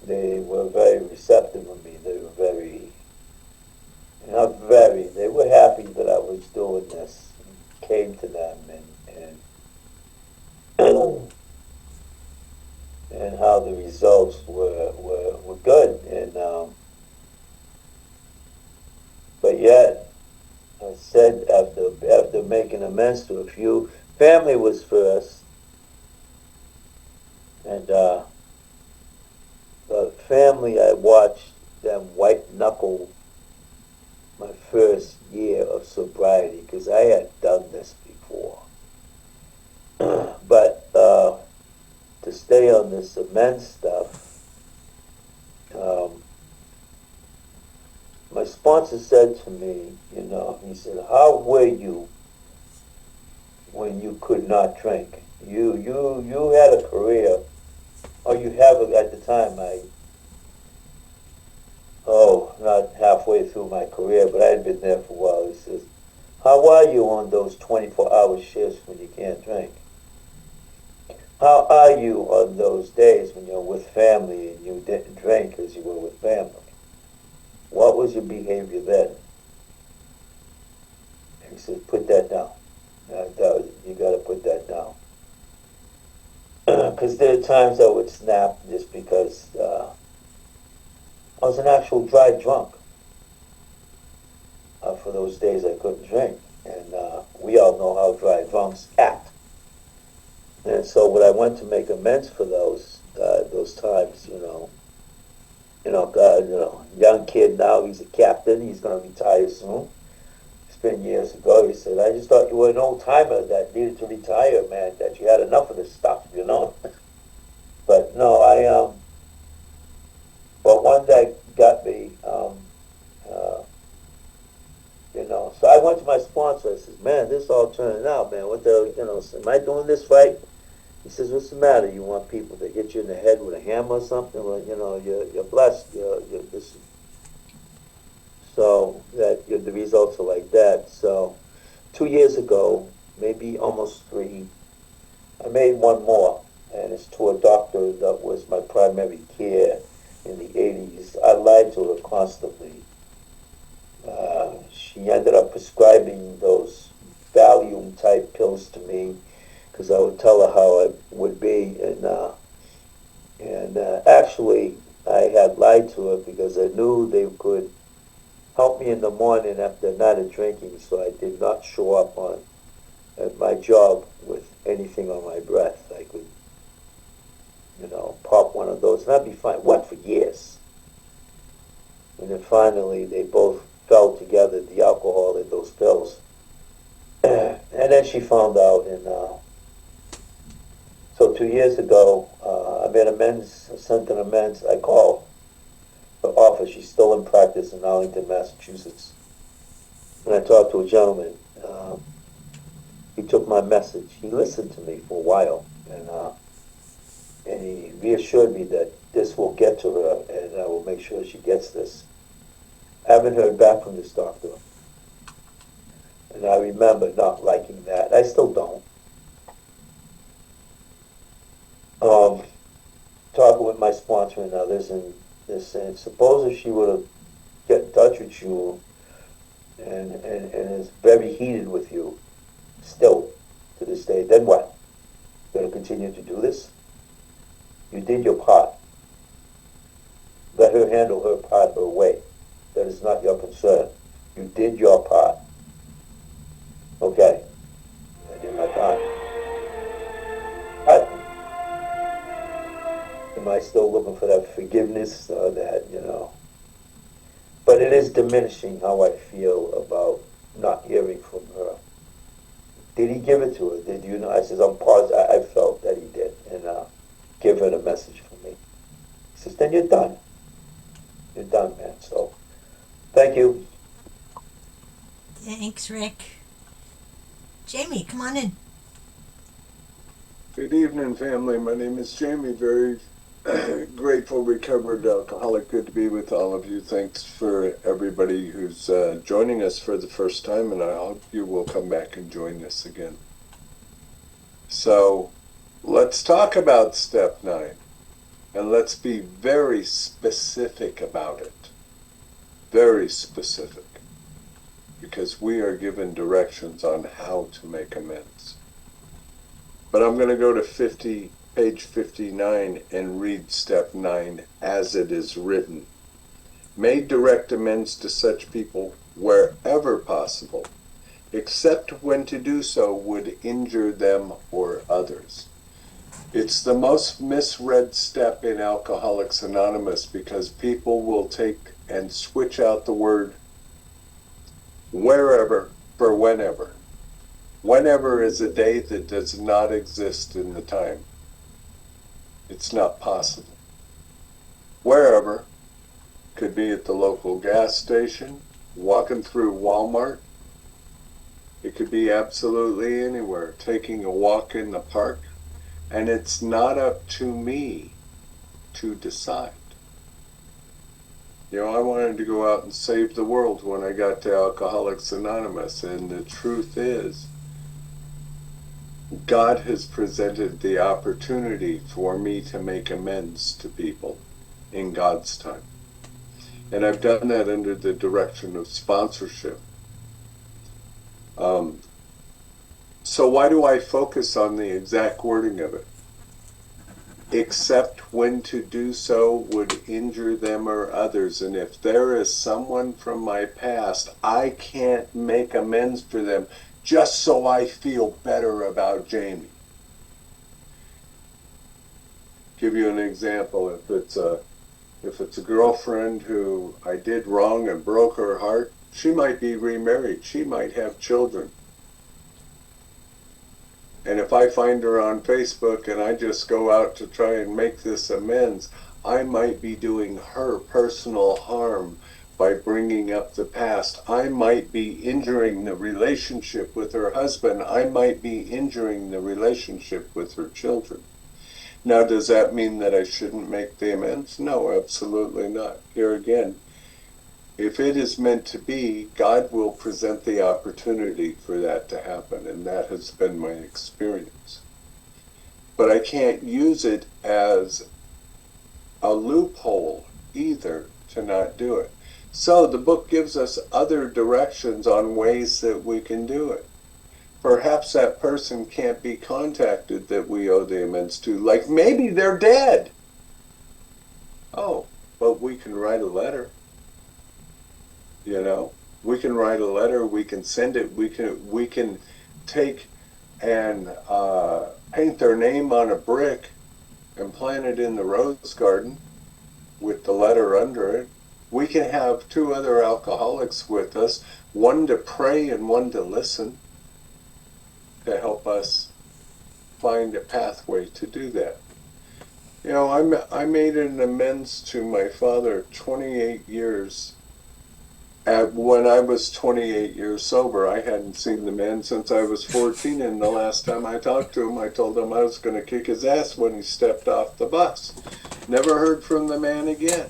They were very receptive of me. They were happy that I was doing this. Came to them and how the results were good, and but yet I said after making amends to a few, family was first, and the family, I watched them white knuckle my first year of sobriety because I had done this before. But to stay on this amends stuff, my sponsor said to me, he said, how were you when you could not drink? You had a career, or you have at the time, not halfway through my career, but I had been there for a while. He says, how are you on those 24-hour shifts when you can't drink? How are you on those days when you're with family and you didn't drink because you were with family? What was your behavior then? And he said, put that down. You got to put that down. Because there are times I would snap just because I was an actual dry drunk. For those days I couldn't drink. And we all know how dry drunks act. And so when I went to make amends for those times, young kid now, he's a captain, he's going to retire soon. It's been years ago. He said, I just thought you were an old timer that needed to retire, man, that you had enough of this stuff, But no, but one that got me, so I went to my sponsor. I said, man, this all turning out, man. What the, am I doing this right? He says, what's the matter? You want people to hit you in the head with a hammer or something? Well, you're blessed. You're this. So that the results are like that. So 2 years ago, maybe almost 3, I made one more, and it's to a doctor that was my primary care in the 80s. I lied to her constantly. She ended up prescribing those Valium-type pills to me because I would tell her how it would be. And actually, I had lied to her because I knew they could help me in the morning after a night of drinking, so I did not show up at my job with anything on my breath. I could, pop one of those, and I'd be fine. Went for years. And then finally, they both fell together, the alcohol and those pills. And then she found out, and so 2 years ago, I made amends, I sent an amends. I called her office. She's still in practice in Arlington, Massachusetts. And I talked to a gentleman. He took my message. He listened to me for a while, and he reassured me that this will get to her, and I will make sure she gets this. I haven't heard back from this doctor. And I remember not liking that. I still don't. Talking with my sponsor and others, and they're saying, suppose if she would have get in touch with you and is very heated with you, still to this day, then what? You're going to continue to do this? You did your part. Let her handle her part her way. That is not your concern. You did your part. Okay. I did my part. Am I still looking for that forgiveness But it is diminishing how I feel about not hearing from her. Did he give it to her? Did you know? I says, I'm positive. I felt that he did. And give her the message from me. He says, then you're done. You're done, man. So, thank you. Thanks, Rick. Jamie, come on in. Good evening, family. My name is Jamie. Very grateful, recovered alcoholic. Good to be with all of you. Thanks for everybody who's joining us for the first time, and I hope you will come back and join us again. So, let's talk about step 9, and let's be very specific about it. Very specific. Because we are given directions on how to make amends. But I'm going to go to page 59 and read step 9 as it is written. May direct amends to such people wherever possible, except when to do so would injure them or others. It's the most misread step in Alcoholics Anonymous because people will take and switch out the word wherever for whenever. Whenever is a day that does not exist in the time. It's not possible. Wherever could be at the local gas station, walking through Walmart. It could be absolutely anywhere, taking a walk in the park. And it's not up to me to decide. I wanted to go out and save the world when I got to Alcoholics Anonymous, and the truth is, God has presented the opportunity for me to make amends to people in God's time. And I've done that under the direction of sponsorship. So why do I focus on the exact wording of it? Except when to do so would injure them or others. And if there is someone from my past, I can't make amends for them just so I feel better about Jamie. Give you an example. If it's a girlfriend who I did wrong and broke her heart, she might be remarried. She might have children. And if I find her on Facebook and I just go out to try and make this amends, I might be doing her personal harm by bringing up the past. I might be injuring the relationship with her husband. I might be injuring the relationship with her children. Now, does that mean that I shouldn't make the amends? No, absolutely not. Here again, if it is meant to be, God will present the opportunity for that to happen, and that has been my experience. But I can't use it as a loophole either to not do it. So the book gives us other directions on ways that we can do it. Perhaps that person can't be contacted that we owe the amends to. Like maybe they're dead. Oh, but we can write a letter. You know, we can write a letter. We can send it. We can take and paint their name on a brick and plant it in the rose garden with the letter under it. We can have 2 other alcoholics with us, one to pray and one to listen, to help us find a pathway to do that. You know, I made an amends to my father 28 years. When I was 28 years sober, I hadn't seen the man since I was 14, and the last time I talked to him, I told him I was going to kick his ass when he stepped off the bus. Never heard from the man again.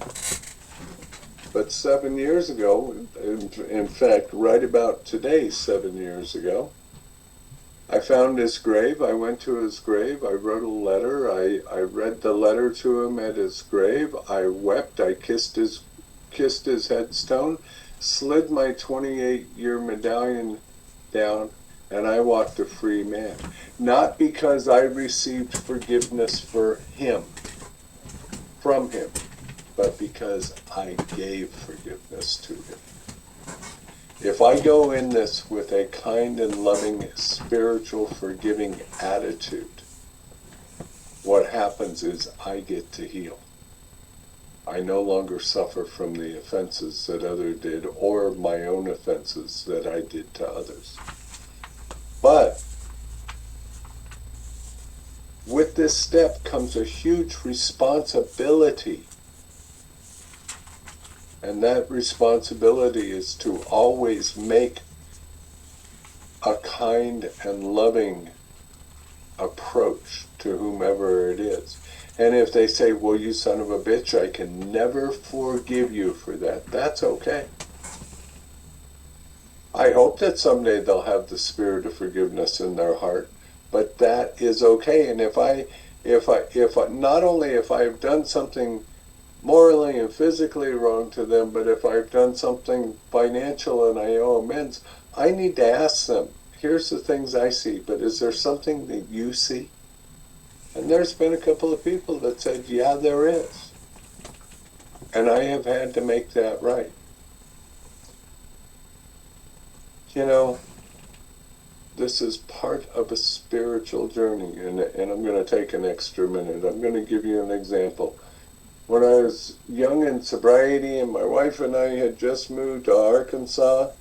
But 7 years ago, in fact, right about today, 7 years ago, I found his grave. I went to his grave. I wrote a letter. I read the letter to him at his grave. I wept. I kissed his headstone, slid my 28-year medallion down, and I walked a free man. Not because I received forgiveness for him, from him, but because I gave forgiveness to him. If I go in this with a kind and loving, spiritual, forgiving attitude, what happens is I get to heal. I no longer suffer from the offenses that others did or my own offenses that I did to others. But with this step comes a huge responsibility. And that responsibility is to always make a kind and loving approach to whomever it is. And if they say, well, you son of a bitch, I can never forgive you for that, that's okay. I hope that someday they'll have the spirit of forgiveness in their heart, but that is okay. And if not only if I've done something morally and physically wrong to them, but if I've done something financial and I owe amends, I need to ask them, here's the things I see, but is there something that you see? And there's been a couple of people that said, yeah, there is. And I have had to make that right. You know, this is part of a spiritual journey, and I'm going to take an extra minute. I'm going to give you an example. When I was young in sobriety and my wife and I had just moved to Arkansas,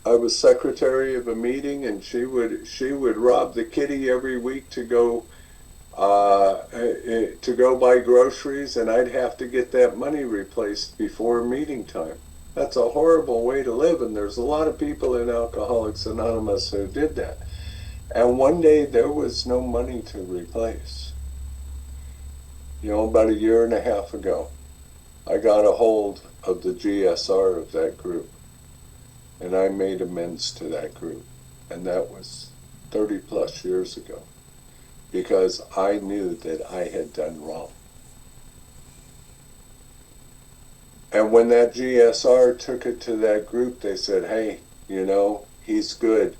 I was secretary of a meeting, and she would rob the kitty every week to go buy groceries, and I'd have to get that money replaced before meeting time. That's a horrible way to live, and there's a lot of people in Alcoholics Anonymous who did that. And one day there was no money to replace. You know, about a year and a half ago, I got a hold of the GSR of that group, and I made amends to that group. And that was 30 plus years ago, because I knew that I had done wrong. And when that GSR took it to that group, they said, hey, you know, he's good.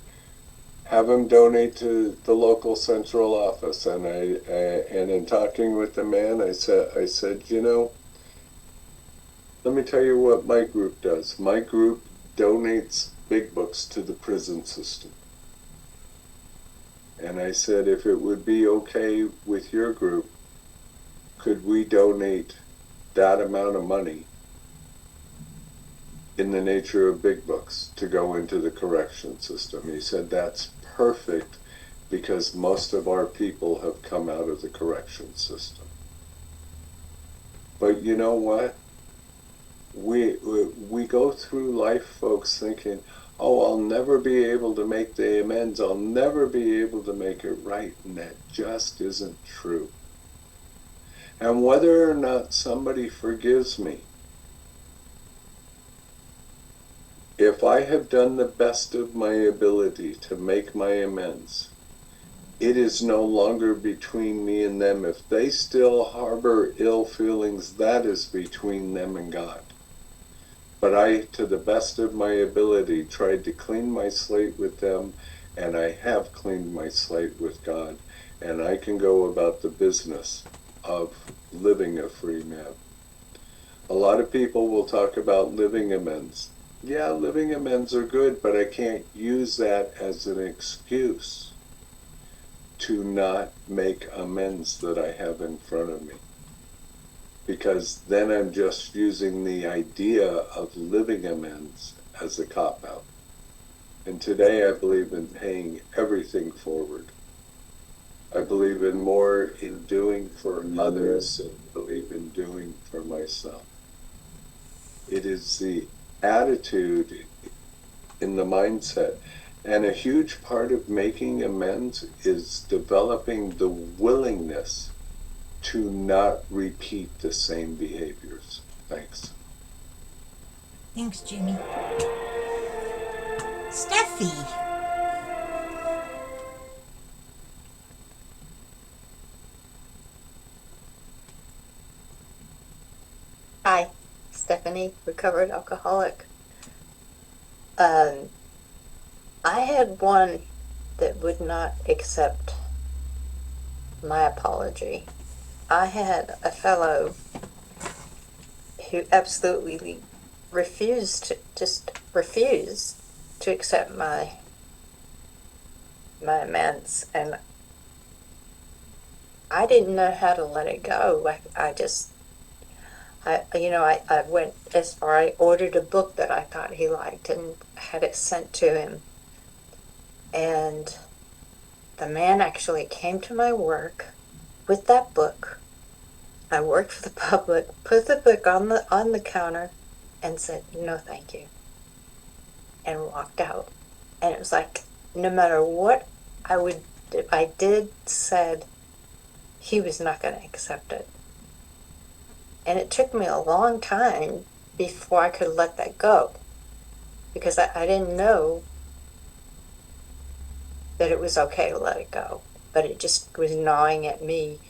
Have him donate to the local central office. And and in talking with the man, I said, you know, let me tell you what my group does. My group donates big books to the prison system. And I said, if it would be okay with your group, could we donate that amount of money in the nature of big books to go into the correction system? He said, that's perfect, because most of our people have come out of the correction system. But you know what? We go through life, folks, thinking, oh, I'll never be able to make the amends, I'll never be able to make it right, and that just isn't true. And whether or not somebody forgives me, if I have done the best of my ability to make my amends, it is no longer between me and them. If they still harbor ill feelings, that is between them and God. But I, to the best of my ability, tried to clean my slate with them, and I have cleaned my slate with God, and I can go about the business of living a free man. A lot of people will talk about living amends. Yeah, living amends are good, but I can't use that as an excuse to not make amends that I have in front of me. Because then I'm just using the idea of living amends as a cop-out. And today I believe in paying everything forward. I believe in more in doing for others and believe in doing for myself. It is the attitude in the mindset. And a huge part of making amends is developing the willingness to not repeat the same behaviors. Thanks. Thanks, Jimmy. Steffi. Hi, Stephanie, recovered alcoholic. I had one that would not accept my apology. I had a fellow who absolutely refused to accept my amends, and I didn't know how to let it go. I went as far, I ordered a book that I thought he liked and had it sent to him. And the man actually came to my work with that book. I worked for the public, put the book on the counter and said, "No, thank you," and walked out. And it was like, no matter what I said, he was not going to accept it. And it took me a long time before I could let that go, because I didn't know that it was okay to let it go, but it just was gnawing at me.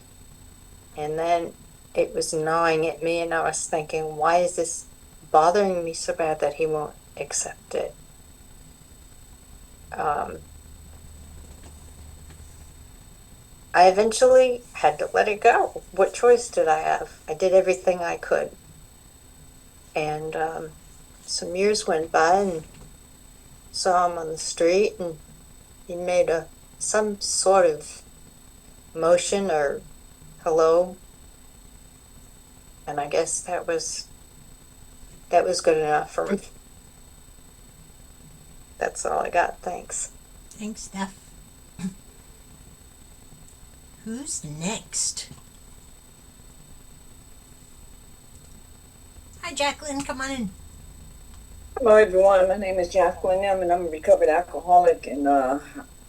And then it was gnawing at me, and I was thinking, why is this bothering me so bad that he won't accept it? I eventually had to let it go. What choice did I have? I did everything I could. And some years went by, and saw him on the street, and he made some sort of motion or hello, and I guess that was good enough for me. That's all I got. Thanks. Thanks, Steph. Who's next? Hi, Jacqueline. Come on in. Hello, everyone. My name is Jacqueline M, and I'm a recovered alcoholic. And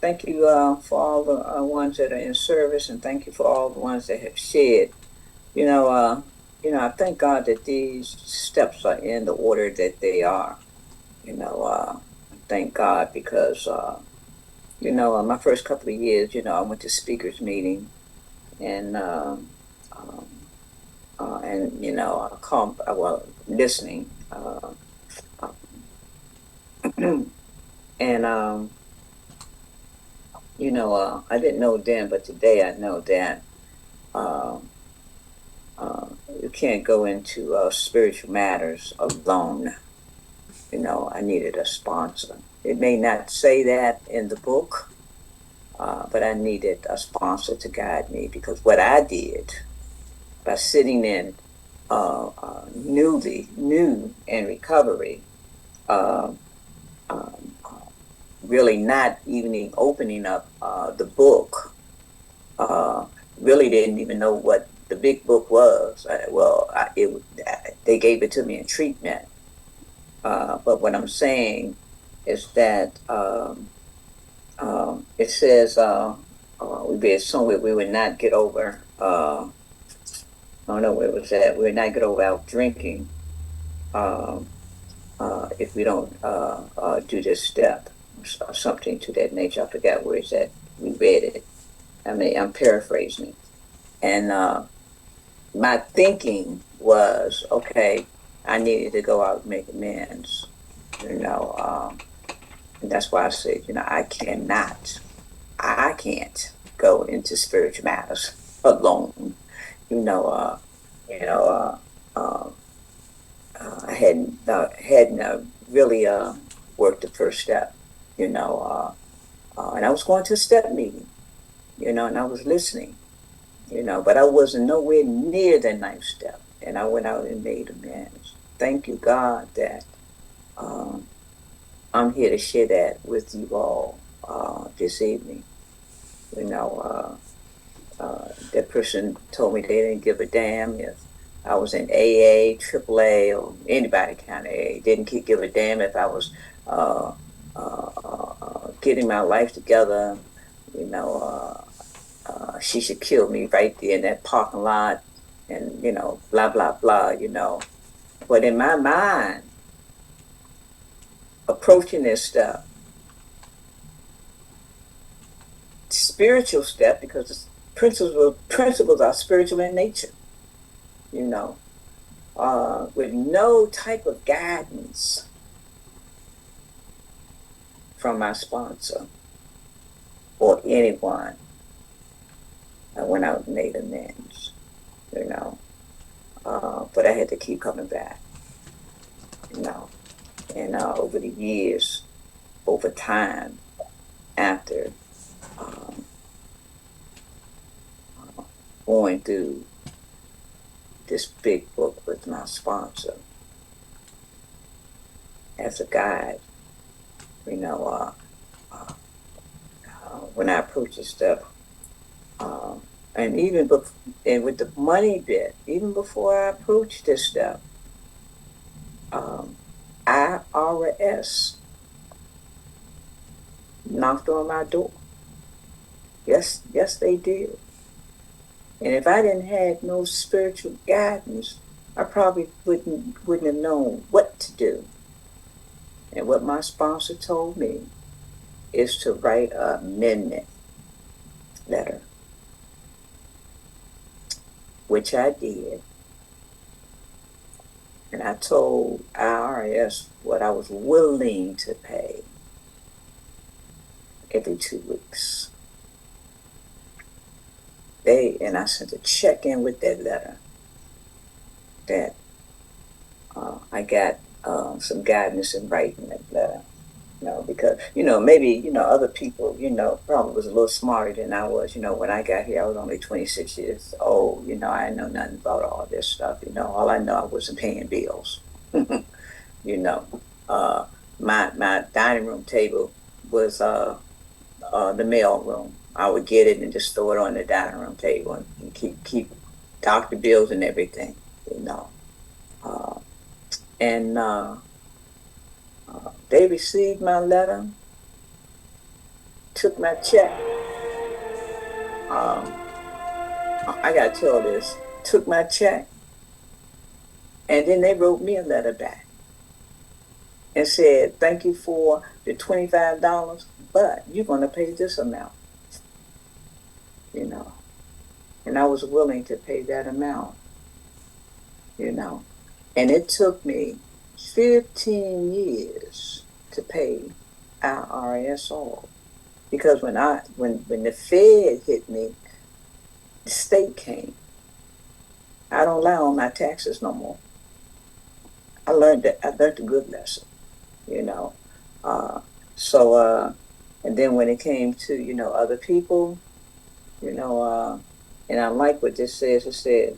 thank you for all the ones that are in service, and thank you for all the ones that have shared. I thank God that these steps are in the order that they are. Thank God because my first couple of years, I went to speakers meeting, and listening. And I didn't know then, but today I know that you can't go into spiritual matters alone. I needed a sponsor. It may not say that in the book, but I needed a sponsor to guide me, because what I did by sitting in new in recovery, really not even opening up the book, really didn't even know what the big book was. They gave it to me in treatment. But what I'm saying is that it says we be somewhere we would not get over. I don't know where it was at. We would not get over out drinking if we don't do this step, or something to that nature. I forgot where it's at. We read it. I'm paraphrasing it. And my thinking was, okay, I needed to go out and make amends, and that's why I said, I can't go into spiritual matters alone. you know, you know, I hadn't really worked the first step, you know, and I was going to a step meeting, you know, and I was listening, you know, but I wasn't nowhere near the ninth step, and I went out and made amends. Thank you, God, that I'm here to share that with you all this evening. You know, that person told me they didn't give a damn if I was in AA, AAA, or anybody kind of AA. Didn't give a damn if I was getting my life together. You know, she should kill me right there in that parking lot, and you know, blah blah blah. You know, but in my mind, approaching this stuff, spiritual step, because the principles are spiritual in nature. You know, with no type of guidance from my sponsor or anyone, I went out and made amends, you know, but I had to keep coming back, you know, and over the years, over time, after going through this big book with my sponsor as a guide, you know, when I approached this stuff, and even and with the money bit, even before I approached this stuff, IRS knocked on my door. Yes, they did. And if I didn't have no spiritual guidance, I probably wouldn't have known what to do. And what my sponsor told me is to write an amendment letter, which I did. And I told IRS what I was willing to pay every 2 weeks. And I sent a check in with that letter that I got some guidance in writing that letter, you know, because, you know, maybe, you know, other people, you know, probably was a little smarter than I was. You know, when I got here, I was only 26 years old. You know, I didn't know nothing about all this stuff. You know, all I know, I wasn't paying bills. You know, my dining room table was the mail room. I would get it and just throw it on the dining room table and keep doctor bills and everything, you know. And they received my letter, took my check. I gotta tell this, took my check, and then they wrote me a letter back and said, thank you for the $25, but you're gonna pay this amount. You know, and I was willing to pay that amount, you know, and it took me 15 years to pay IRS off, because when the Fed hit me, the state came. I don't lie on my taxes no more. I learned a good lesson, you know, and then when it came to, you know, other people, you know, and I like what this says. It says,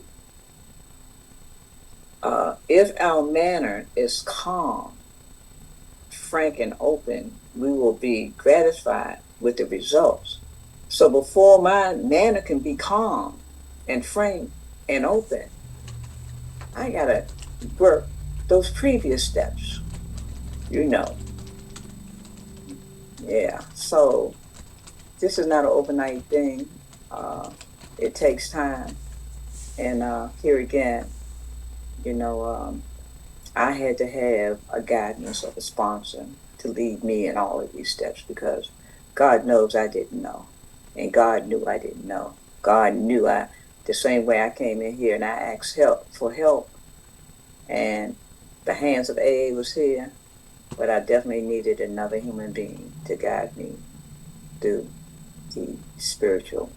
if our manner is calm, frank, and open, we will be gratified with the results. So before my manner can be calm and frank and open, I gotta work those previous steps, you know. Yeah, so this is not an overnight thing. It takes time. And here again, you know, I had to have a guidance of a sponsor to lead me in all of these steps, because God knows I didn't know. And God knew I didn't know. God knew the same way I came in here and I asked for help. And the hands of AA was here, but I definitely needed another human being to guide me through the spiritual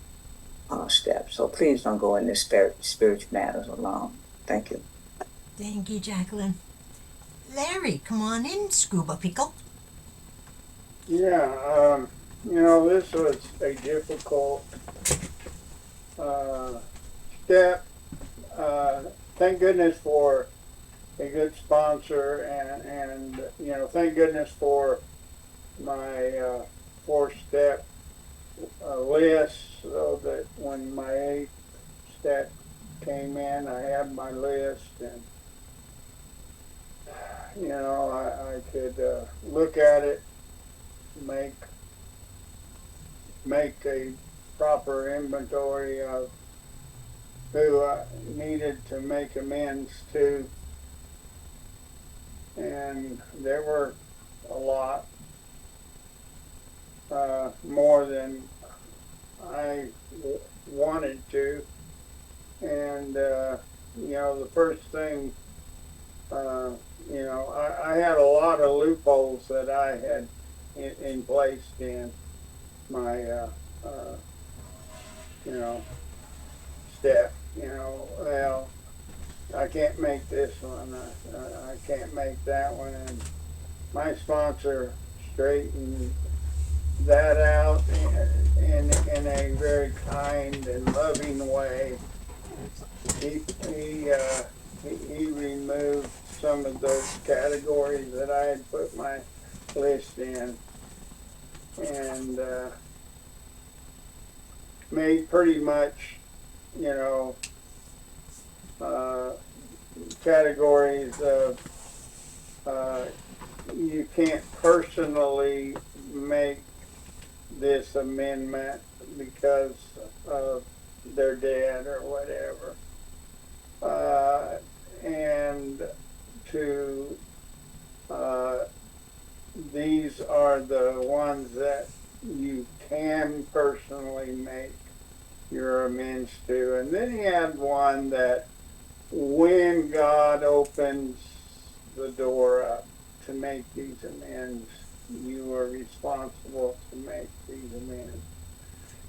steps. So please don't go into spiritual matters alone. Thank you. Thank you, Jacqueline. Larry, come on in, Scuba Pickle. Yeah, this was a difficult step. Thank goodness for a good sponsor, and thank goodness for my 4-step list, so that when my 8th step came in, I had my list, and I could look at it, make a proper inventory of who I needed to make amends to, and there were a lot, more than I wanted to, and the first thing, I had a lot of loopholes that I had in placed in my step. Well, I can't make this one, I can't make that one, and my sponsor straightened that out in a very kind and loving way. He removed some of those categories that I had put my list in, and made pretty much, categories of you can't personally make this amendment because of their dead or whatever, and to these are the ones that you can personally make your amends to. And then he had one that when God opens the door up to make these amends, you are responsible to make these amends.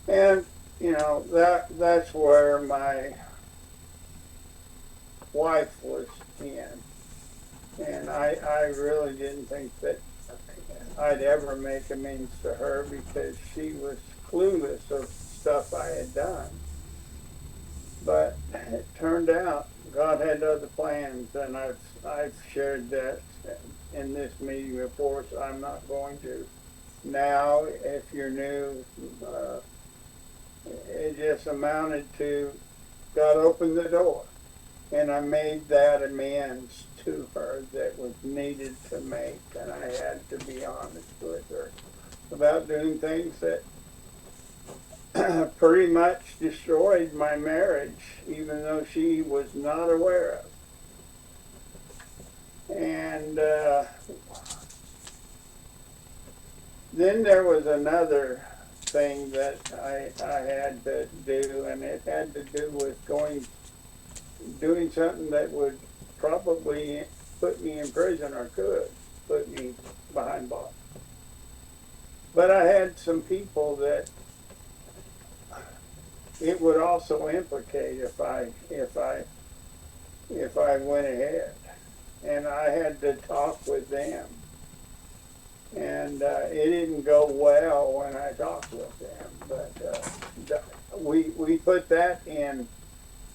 And that's where my wife was in, and I really didn't think that I'd ever make amends to her, because she was clueless of stuff I had done. But it turned out God had other plans, and I've shared that in this meeting before, so I'm not going to. Now, if you're new, it just amounted to God opened the door, and I made that amends to her that was needed to make, and I had to be honest with her about doing things that pretty much destroyed my marriage, even though she was not aware of. And then there was another thing that I had to do, and it had to do with doing something that would probably put me in prison, or could put me behind bars. But I had some people that it would also implicate if I went ahead, and I had to talk with them, and it didn't go well when I talked with them. But we put that in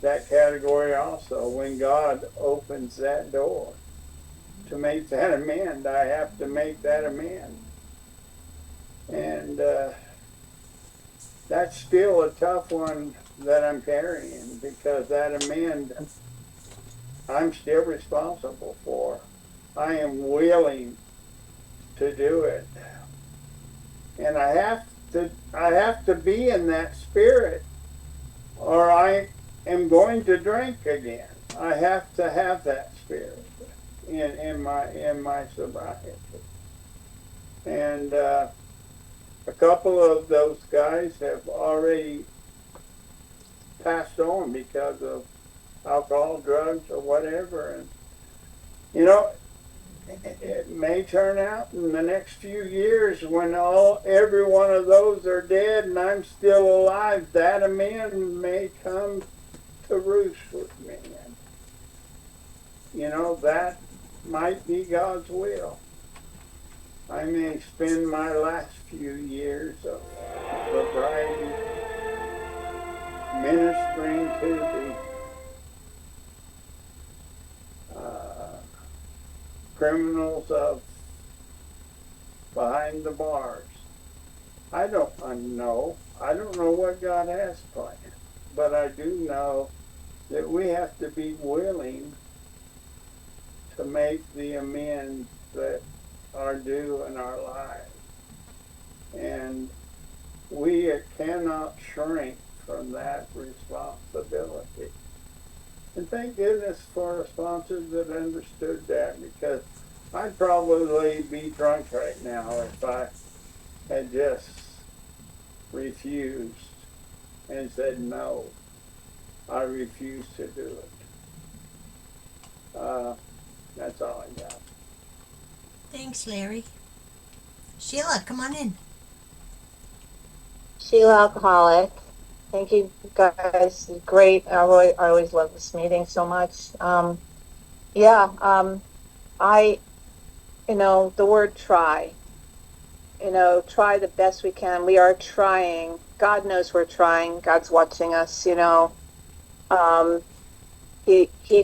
that category also. When God opens that door to make that amend, I have to make that amend, and that's still a tough one that I'm carrying, because that amend I'm still responsible for. I am willing to do it, and I have to be in that spirit, or I am going to drink again. I have to have that spirit in my sobriety, and a couple of those guys have already passed on because of alcohol, drugs, or whatever. And it may turn out in the next few years when every one of those are dead and I'm still alive, that amend may come to roost with me. And, you know, that might be God's will. I may spend my last few years of sobriety ministering to the criminals of behind the bars. I don't know. I don't know what God has planned, but I do know that we have to be willing to make the amends that are due in our lives. And we cannot shrink from that responsibility. And thank goodness for sponsors that understood that, because I'd probably be drunk right now if I had just refused and said, no, I refuse to do it. That's all I got. Thanks, Larry. Sheila, come on in. Sheila, alcoholic. Thank you guys. Great. I always love this meeting so much. I, the word try, try the best we can. We are trying. God knows we're trying. God's watching us, He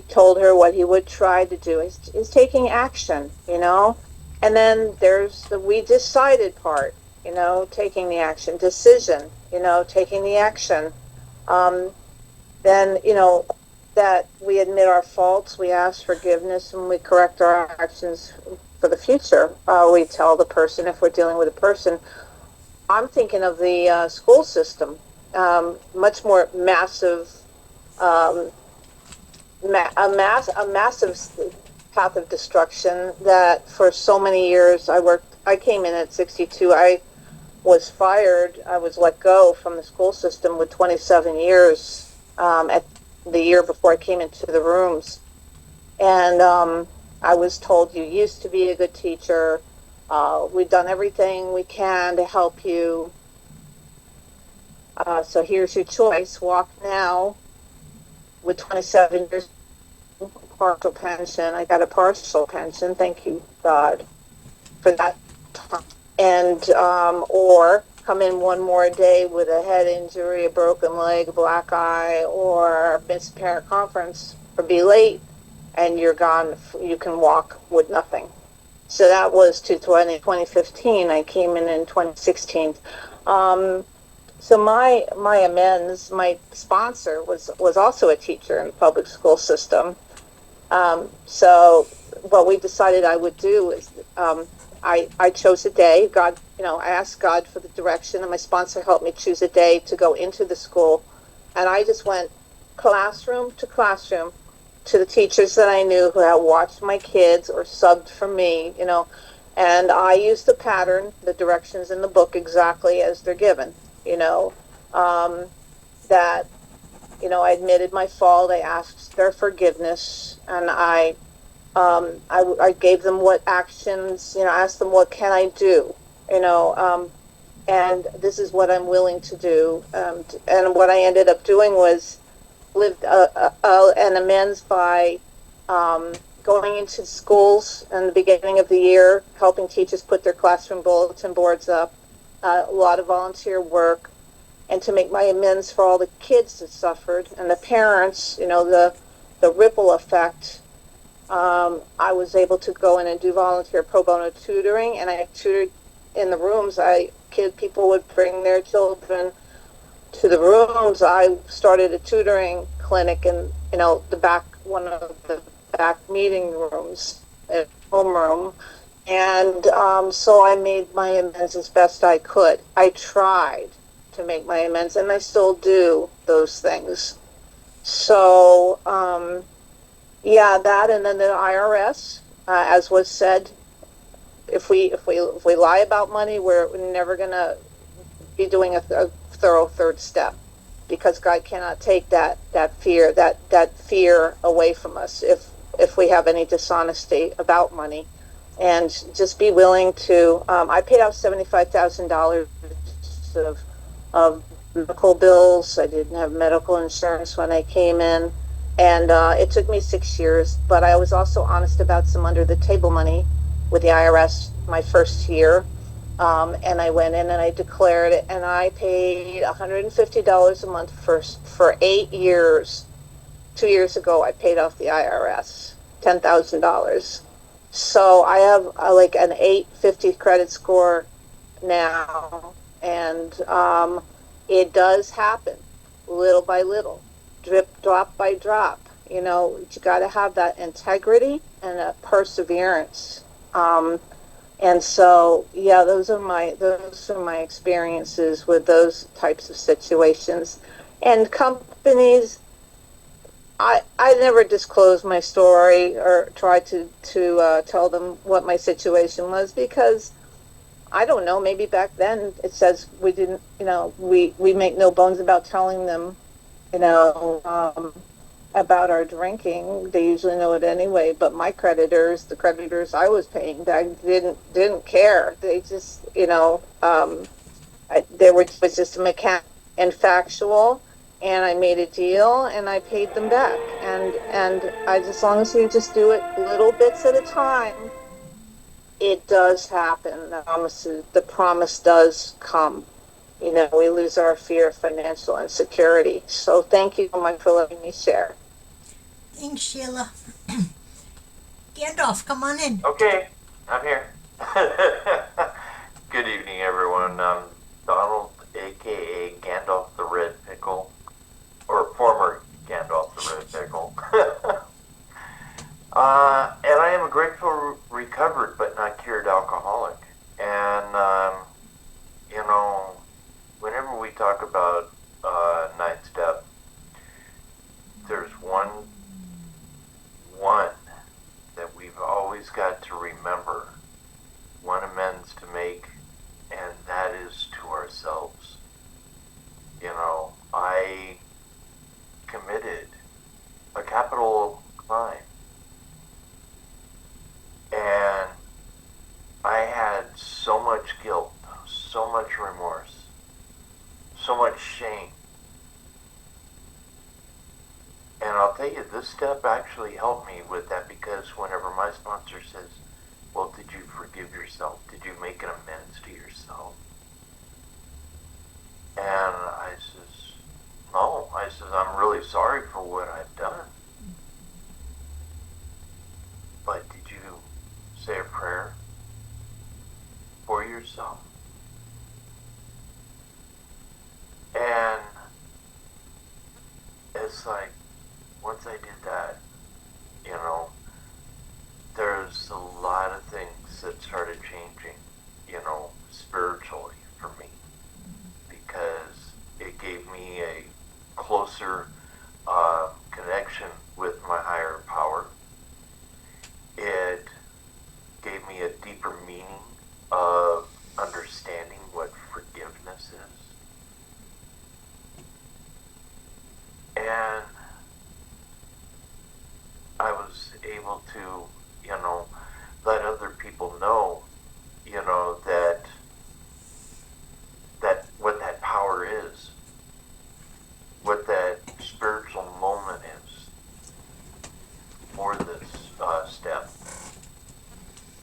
told her what he would try to do is taking action, And then there's the we decided part, taking the action, decision, taking the action. Then, that we admit our faults, we ask forgiveness, and we correct our actions for the future. We tell the person, if we're dealing with a person. I'm thinking of the school system, much more massive, a massive path of destruction that for so many years I came in at 62. I was fired. I was let go from the school system with 27 years at the year before I came into the rooms. And I was told, you used to be a good teacher. We've done everything we can to help you. So here's your choice. Walk now with 27 years partial pension. I got a partial pension. Thank you, God, for that time. And or come in one more day with a head injury, a broken leg, a black eye, or miss a parent conference, or be late, and you're gone. You can walk with nothing. So that was 2015. I came in 2016. So my amends, my sponsor was also a teacher in the public school system. So what we decided I would do is I chose a day. God, I asked God for the direction, and my sponsor helped me choose a day to go into the school. And I just went classroom to classroom to the teachers that I knew who had watched my kids or subbed for me, and I used the pattern, the directions in the book exactly as they're given, that, I admitted my fault. I asked their forgiveness, and I gave them what actions, asked them what can I do, and this is what I'm willing to do. And what I ended up doing was lived an amends by going into schools in the beginning of the year, helping teachers put their classroom bulletin boards up, a lot of volunteer work, and to make my amends for all the kids that suffered and the parents, the ripple effect. I was able to go in and do volunteer pro bono tutoring, and I tutored in the rooms. People would bring their children to the rooms. I started a tutoring clinic in, one of the back meeting rooms, a homeroom. And so I made my amends as best I could. I tried to make my amends, and I still do those things. So, that, and then the IRS, as was said, if we lie about money, we're never going to be doing a thorough third step, because God cannot take that fear away from us if we have any dishonesty about money. and just be willing to. I paid off $75,000 of medical bills. I didn't have medical insurance when I came in, and it took me 6 years. But I was also honest about some under the table money with the IRS my first year. And I went in and I declared it, and I paid $150 a month for 8 years. 2 years ago, I paid off the IRS $10,000. So I have like an 850 credit score now, and it does happen little by little, drip, drop by drop. You know, you got to have that integrity and that perseverance. And so, yeah, those are my experiences with those types of situations. And companies, I never disclosed my story or tried to tell them what my situation was, because I don't know, maybe back then it says we didn't, you know, we make no bones about telling them, you know, about our drinking. They usually know it anyway, but my creditors, the creditors I was paying, didn't care. They just, you know, was just a mechanic and factual, and I made a deal and I paid them back. And I, as long as you just do it little bits at a time, it does happen. The promise does come. You know, we lose our fear of financial insecurity. So thank you so much for letting me share. Thanks, Sheila. Gandalf, come on in. Okay, I'm here. Good evening, everyone. I'm Donald, aka Gandalf the Red Pickle, or former Gandalf the Red Pickle. And I am a grateful, recovered, but not cured alcoholic. And, you know, whenever we talk about ninth step, there's one that we've always got to remember, one amends to make, and that is to ourselves. You know, I committed a capital crime, and I had so much guilt, so much remorse, so much shame. And I'll tell you, this step actually helped me with that, because whenever my sponsor says, well, did you forgive yourself? Did you make an amends to yourself? And I says, no. I says, I'm really sorry for what I've done. But did you say a prayer for yourself? And it's like, once I did that, you know, there's a lot of things that started changing, you know, spiritually for me, because it gave me a closer connection with my higher power. It gave me a deeper meaning of understanding what forgiveness is. And I was able to, you know, let other people know, you know, that what that power is, what that spiritual moment is for this step.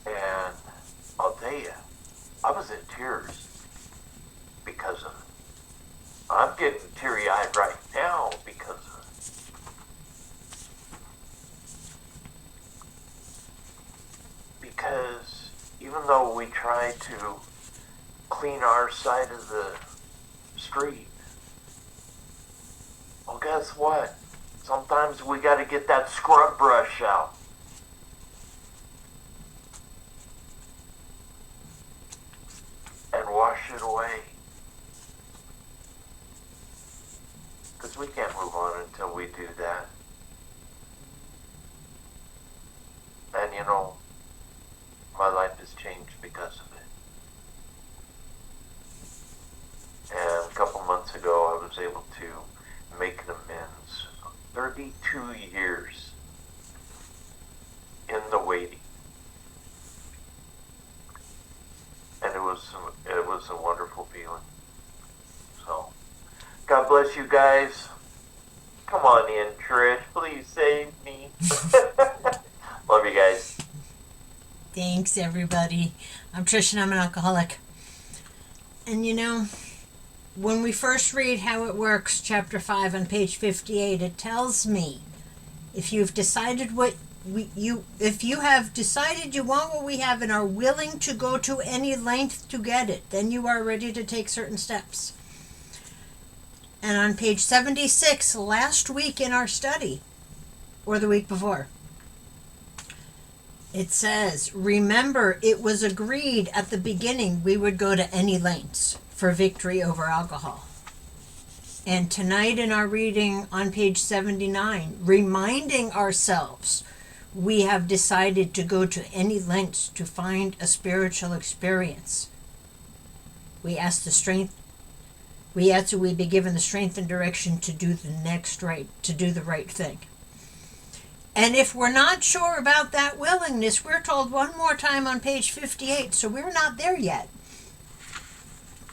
And I'll tell you, I was in tears because of it. I'm getting teary-eyed right now because of it. Because even though we try to clean our side of the street, well, guess what? Sometimes we got to get that scrub brush out. And wash it away. Because we can't move on until we do that. And you know, my life has changed because of it. And a couple months ago, I was able to make an amends. 32 years in the waiting. bless you guys. Come on in, Trish. Please save me. Love you guys. Thanks, everybody. I'm Trish and I'm an alcoholic. And you know, when we first read How It Works, Chapter 5 on page 58, it tells me if you've decided if you have decided you want what we have and are willing to go to any length to get it, then you are ready to take certain steps. And on page 76, last week in our study, or the week before, it says, remember, it was agreed at the beginning we would go to any lengths for victory over alcohol. And tonight in our reading on page 79, reminding ourselves we have decided to go to any lengths to find a spiritual experience. We ask that we be given the strength and direction to do the right thing. And if we're not sure about that willingness, we're told one more time on page 58, so we're not there yet.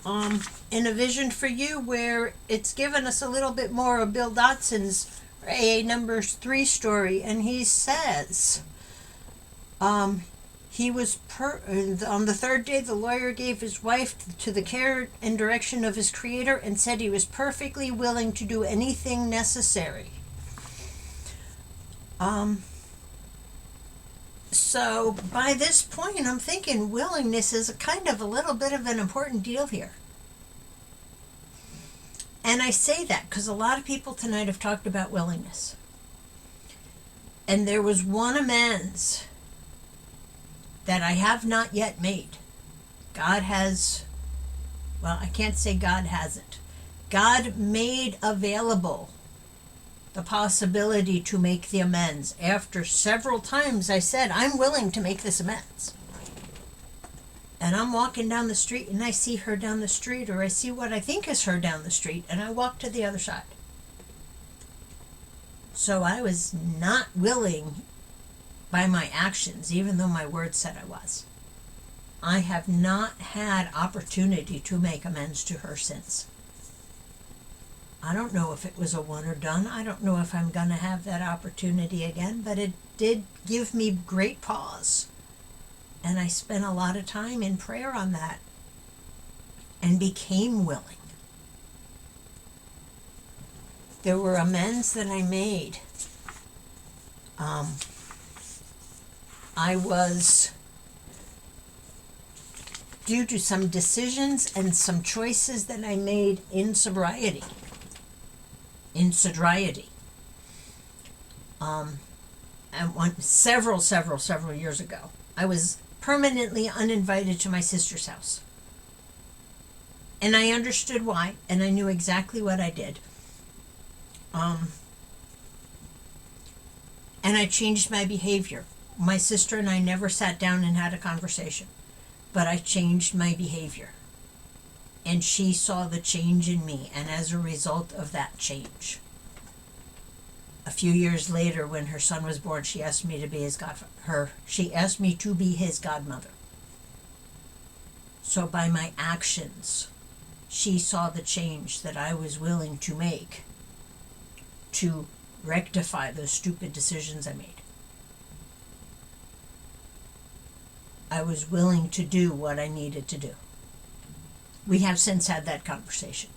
In A Vision for You, where it's given us a little bit more of Bill Dotson's AA number 3 story, and he says, he was on the third day the lawyer gave his wife to the care and direction of his creator and said he was perfectly willing to do anything necessary. So by this point I'm thinking willingness is a little bit of an important deal here. And I say that because a lot of people tonight have talked about willingness. And there was one amends that I have not yet made. God has, well, I can't say God hasn't. God made available the possibility to make the amends. After several times I said, I'm willing to make this amends. And I'm walking down the street and I see her down the street, or I see what I think is her down the street, and I walk to the other side. So I was not willing by my actions, even though my words said I was. I have not had opportunity to make amends to her since. I don't know if it was a one or done. I don't know if I'm going to have that opportunity again, but it did give me great pause. And I spent a lot of time in prayer on that and became willing. There were amends that I made. I was, due to some decisions and some choices that I made in sobriety, and several years ago, I was permanently uninvited to my sister's house. And I understood why, and I knew exactly what I did. And I changed my behavior. My sister and I never sat down and had a conversation, but I changed my behavior. And she saw the change in me, and as a result of that change, a few years later, when her son was born, she asked me to be his godmother. So by my actions, she saw the change that I was willing to make to rectify those stupid decisions I made. I was willing to do what I needed to do. We have since had that conversation.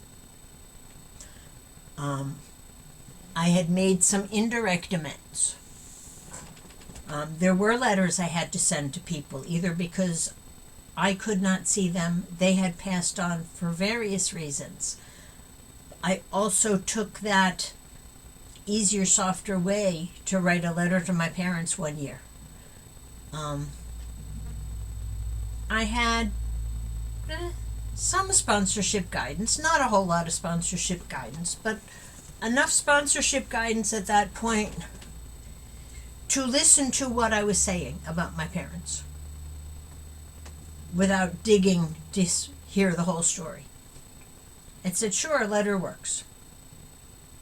I had made some indirect amends. There were letters I had to send to people, either because I could not see them, they had passed on for various reasons. I also took that easier, softer way to write a letter to my parents one year. I had some sponsorship guidance, not a whole lot of sponsorship guidance, but enough sponsorship guidance at that point to listen to what I was saying about my parents without digging to hear the whole story. It said, sure, a letter works.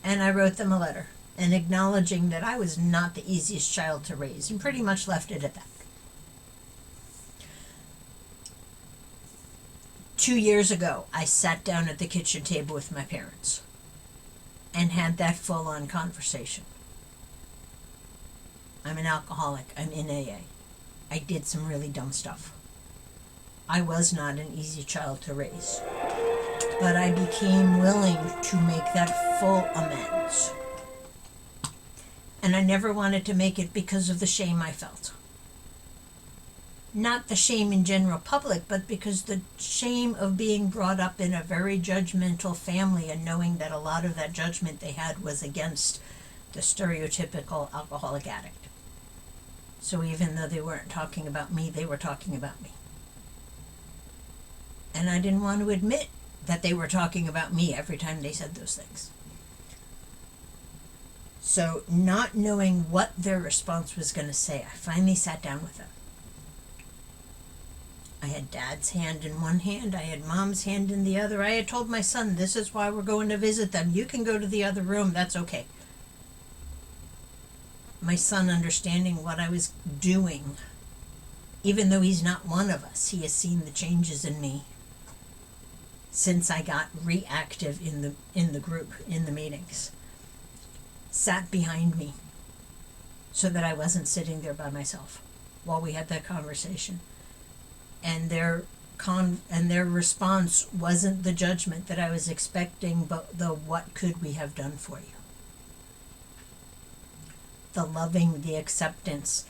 And I wrote them a letter and acknowledging that I was not the easiest child to raise, and pretty much left it at that. 2 years ago, I sat down at the kitchen table with my parents. and had that full-on conversation. I'm an alcoholic. I'm in AA. I did some really dumb stuff. I was not an easy child to raise. But I became willing to make that full amends. And I never wanted to make it because of the shame I felt. Not the shame in general public, but because the shame of being brought up in a very judgmental family and knowing that a lot of that judgment they had was against the stereotypical alcoholic addict. So even though they weren't talking about me, they were talking about me. And I didn't want to admit that they were talking about me every time they said those things. So not knowing what their response was going to say, I finally sat down with them. I had Dad's hand in one hand, I had Mom's hand in the other. I had told my son, this is why we're going to visit them. You can go to the other room, that's okay. My son understanding what I was doing, even though he's not one of us, he has seen the changes in me since I got reactive in the group, in the meetings. Sat behind me so that I wasn't sitting there by myself while we had that conversation. And their response wasn't the judgment that I was expecting, but the what could we have done for you? The loving, the acceptance,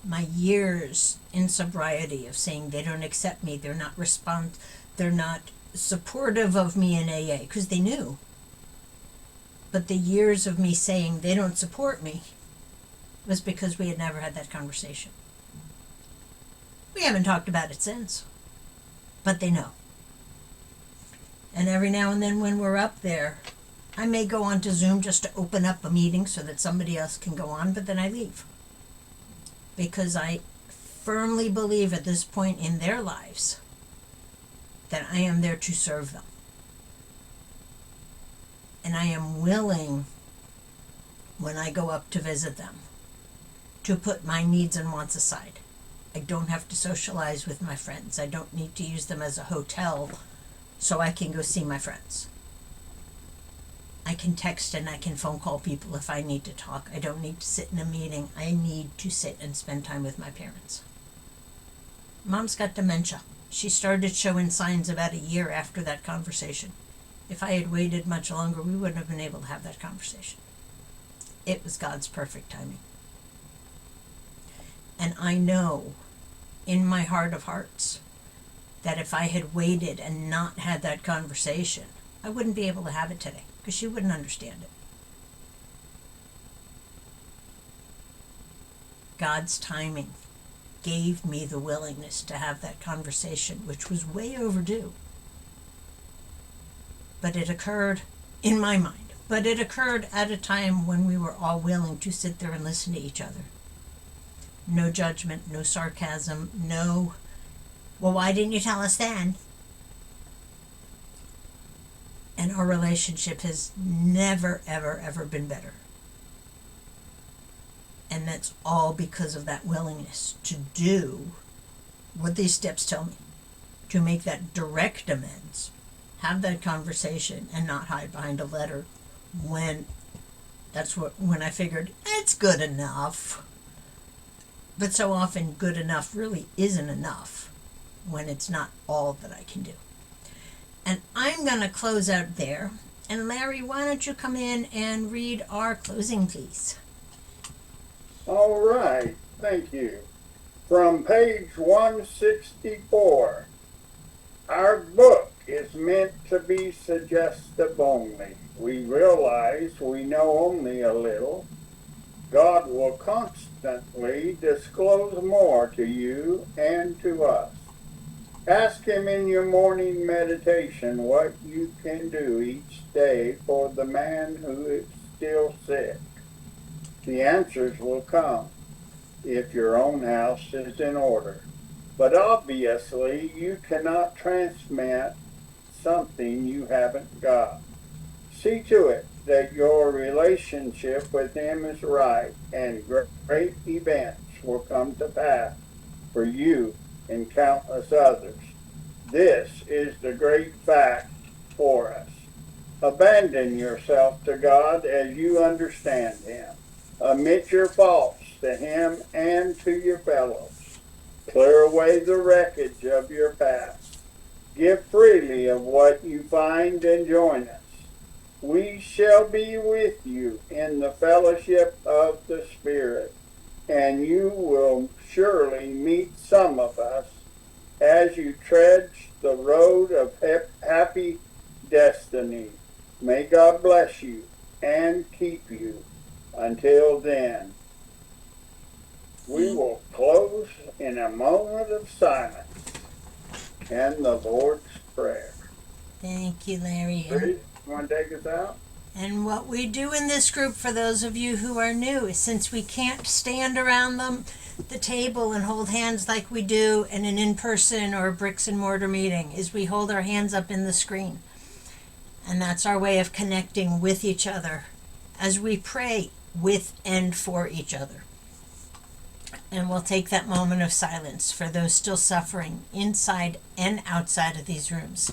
my years in sobriety of saying they don't accept me, they're not supportive of me in AA, because they knew. But the years of me saying they don't support me was because we had never had that conversation. We haven't talked about it since, but they know. And every now and then when we're up there, I may go on to Zoom just to open up a meeting so that somebody else can go on, but then I leave. Because I firmly believe at this point in their lives that I am there to serve them. And I am willing, when I go up to visit them, to put my needs and wants aside. I don't have to socialize with my friends. I don't need to use them as a hotel so I can go see my friends. I can text and I can phone call people if I need to talk. I don't need to sit in a meeting. I need to sit and spend time with my parents. Mom's got dementia. She started showing signs about a year after that conversation. If I had waited much longer, we wouldn't have been able to have that conversation. It was God's perfect timing. And I know in my heart of hearts that if I had waited and not had that conversation, I wouldn't be able to have it today because she wouldn't understand it. God's timing gave me the willingness to have that conversation, which was way overdue. But it occurred in my mind. But it occurred at a time when we were all willing to sit there and listen to each other. No judgment, no sarcasm, no, well, why didn't you tell us then? And our relationship has never, ever, ever been better. And that's all because of that willingness to do what these steps tell me, to make that direct amends, have that conversation, and not hide behind a letter when I figured it's good enough. But so often good enough really isn't enough when it's not all that I can do. And I'm going to close out there. And Larry, why don't you come in and read our closing, please? All right, thank you. From page 164, our book is meant to be suggestive only. We realize we know only a little. God will constantly disclose more to you and to us. Ask Him in your morning meditation what you can do each day for the man who is still sick. The answers will come if your own house is in order. But obviously, you cannot transmit something you haven't got. See to it that your relationship with Him is right, and great events will come to pass for you and countless others. This is the great fact for us. Abandon yourself to God as you understand Him. Admit your faults to Him and to your fellows. Clear away the wreckage of your past. Give freely of what you find and join us. We shall be with you in the fellowship of the Spirit, and you will surely meet some of us as you tread the road of happy destiny. May God bless you and keep you. Until then, we will close in a moment of silence and the Lord's Prayer. Thank you, Larry. Ready? You want to take us out? And what we do in this group, for those of you who are new, is since we can't stand around the table and hold hands like we do in an in-person or bricks and mortar meeting, is we hold our hands up in the screen. And that's our way of connecting with each other as we pray with and for each other. And we'll take that moment of silence for those still suffering inside and outside of these rooms,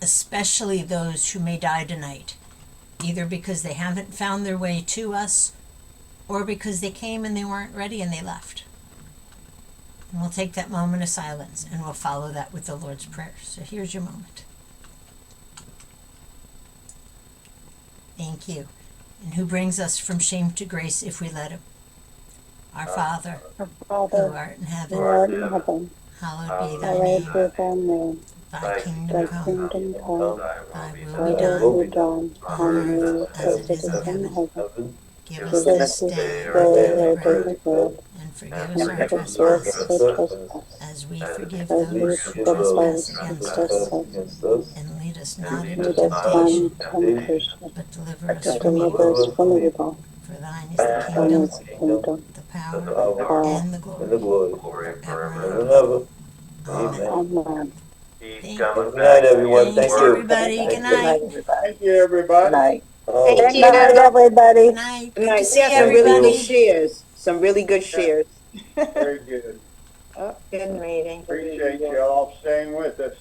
especially those who may die tonight, either because they haven't found their way to us or because they came and they weren't ready and they left. And we'll take that moment of silence and we'll follow that with the Lord's Prayer. So here's your moment. Thank you. And who brings us from shame to grace if we let him? Our Father, Our who Father, art in who heaven, art in heaven, hallowed be thy hallowed name. be thy name. Thy kingdom Thy come, kingdom come, thy will thy be done will be done on on earth earth as as it is in in heaven. heaven. Give Give us us this this day day our our daily daily bread, bread, and forgive us and our forgive us trespasses, our trespasses, as we forgive as we those who forgive trespass those who against us. trespass against us. And lead us not Lead into us not temptation, into temptation, but deliver but us from deliver evil. us from evil. For thine is the Thine kingdom, is the kingdom, the the power, power, and the And the glory, glory. forever and Never, ever. never. Amen. Amen. He's Thank- coming Good night, back. everyone. Thanks, Thank you. everybody. Thank Good you. night. Thank you, everybody. Good night. Oh. Thank Good night, you. everybody. Good night. Good Good night. to We see had some Thank really you. good everybody. shares. Some really good shares. Very good. Oh, good meeting. Appreciate you all staying with us.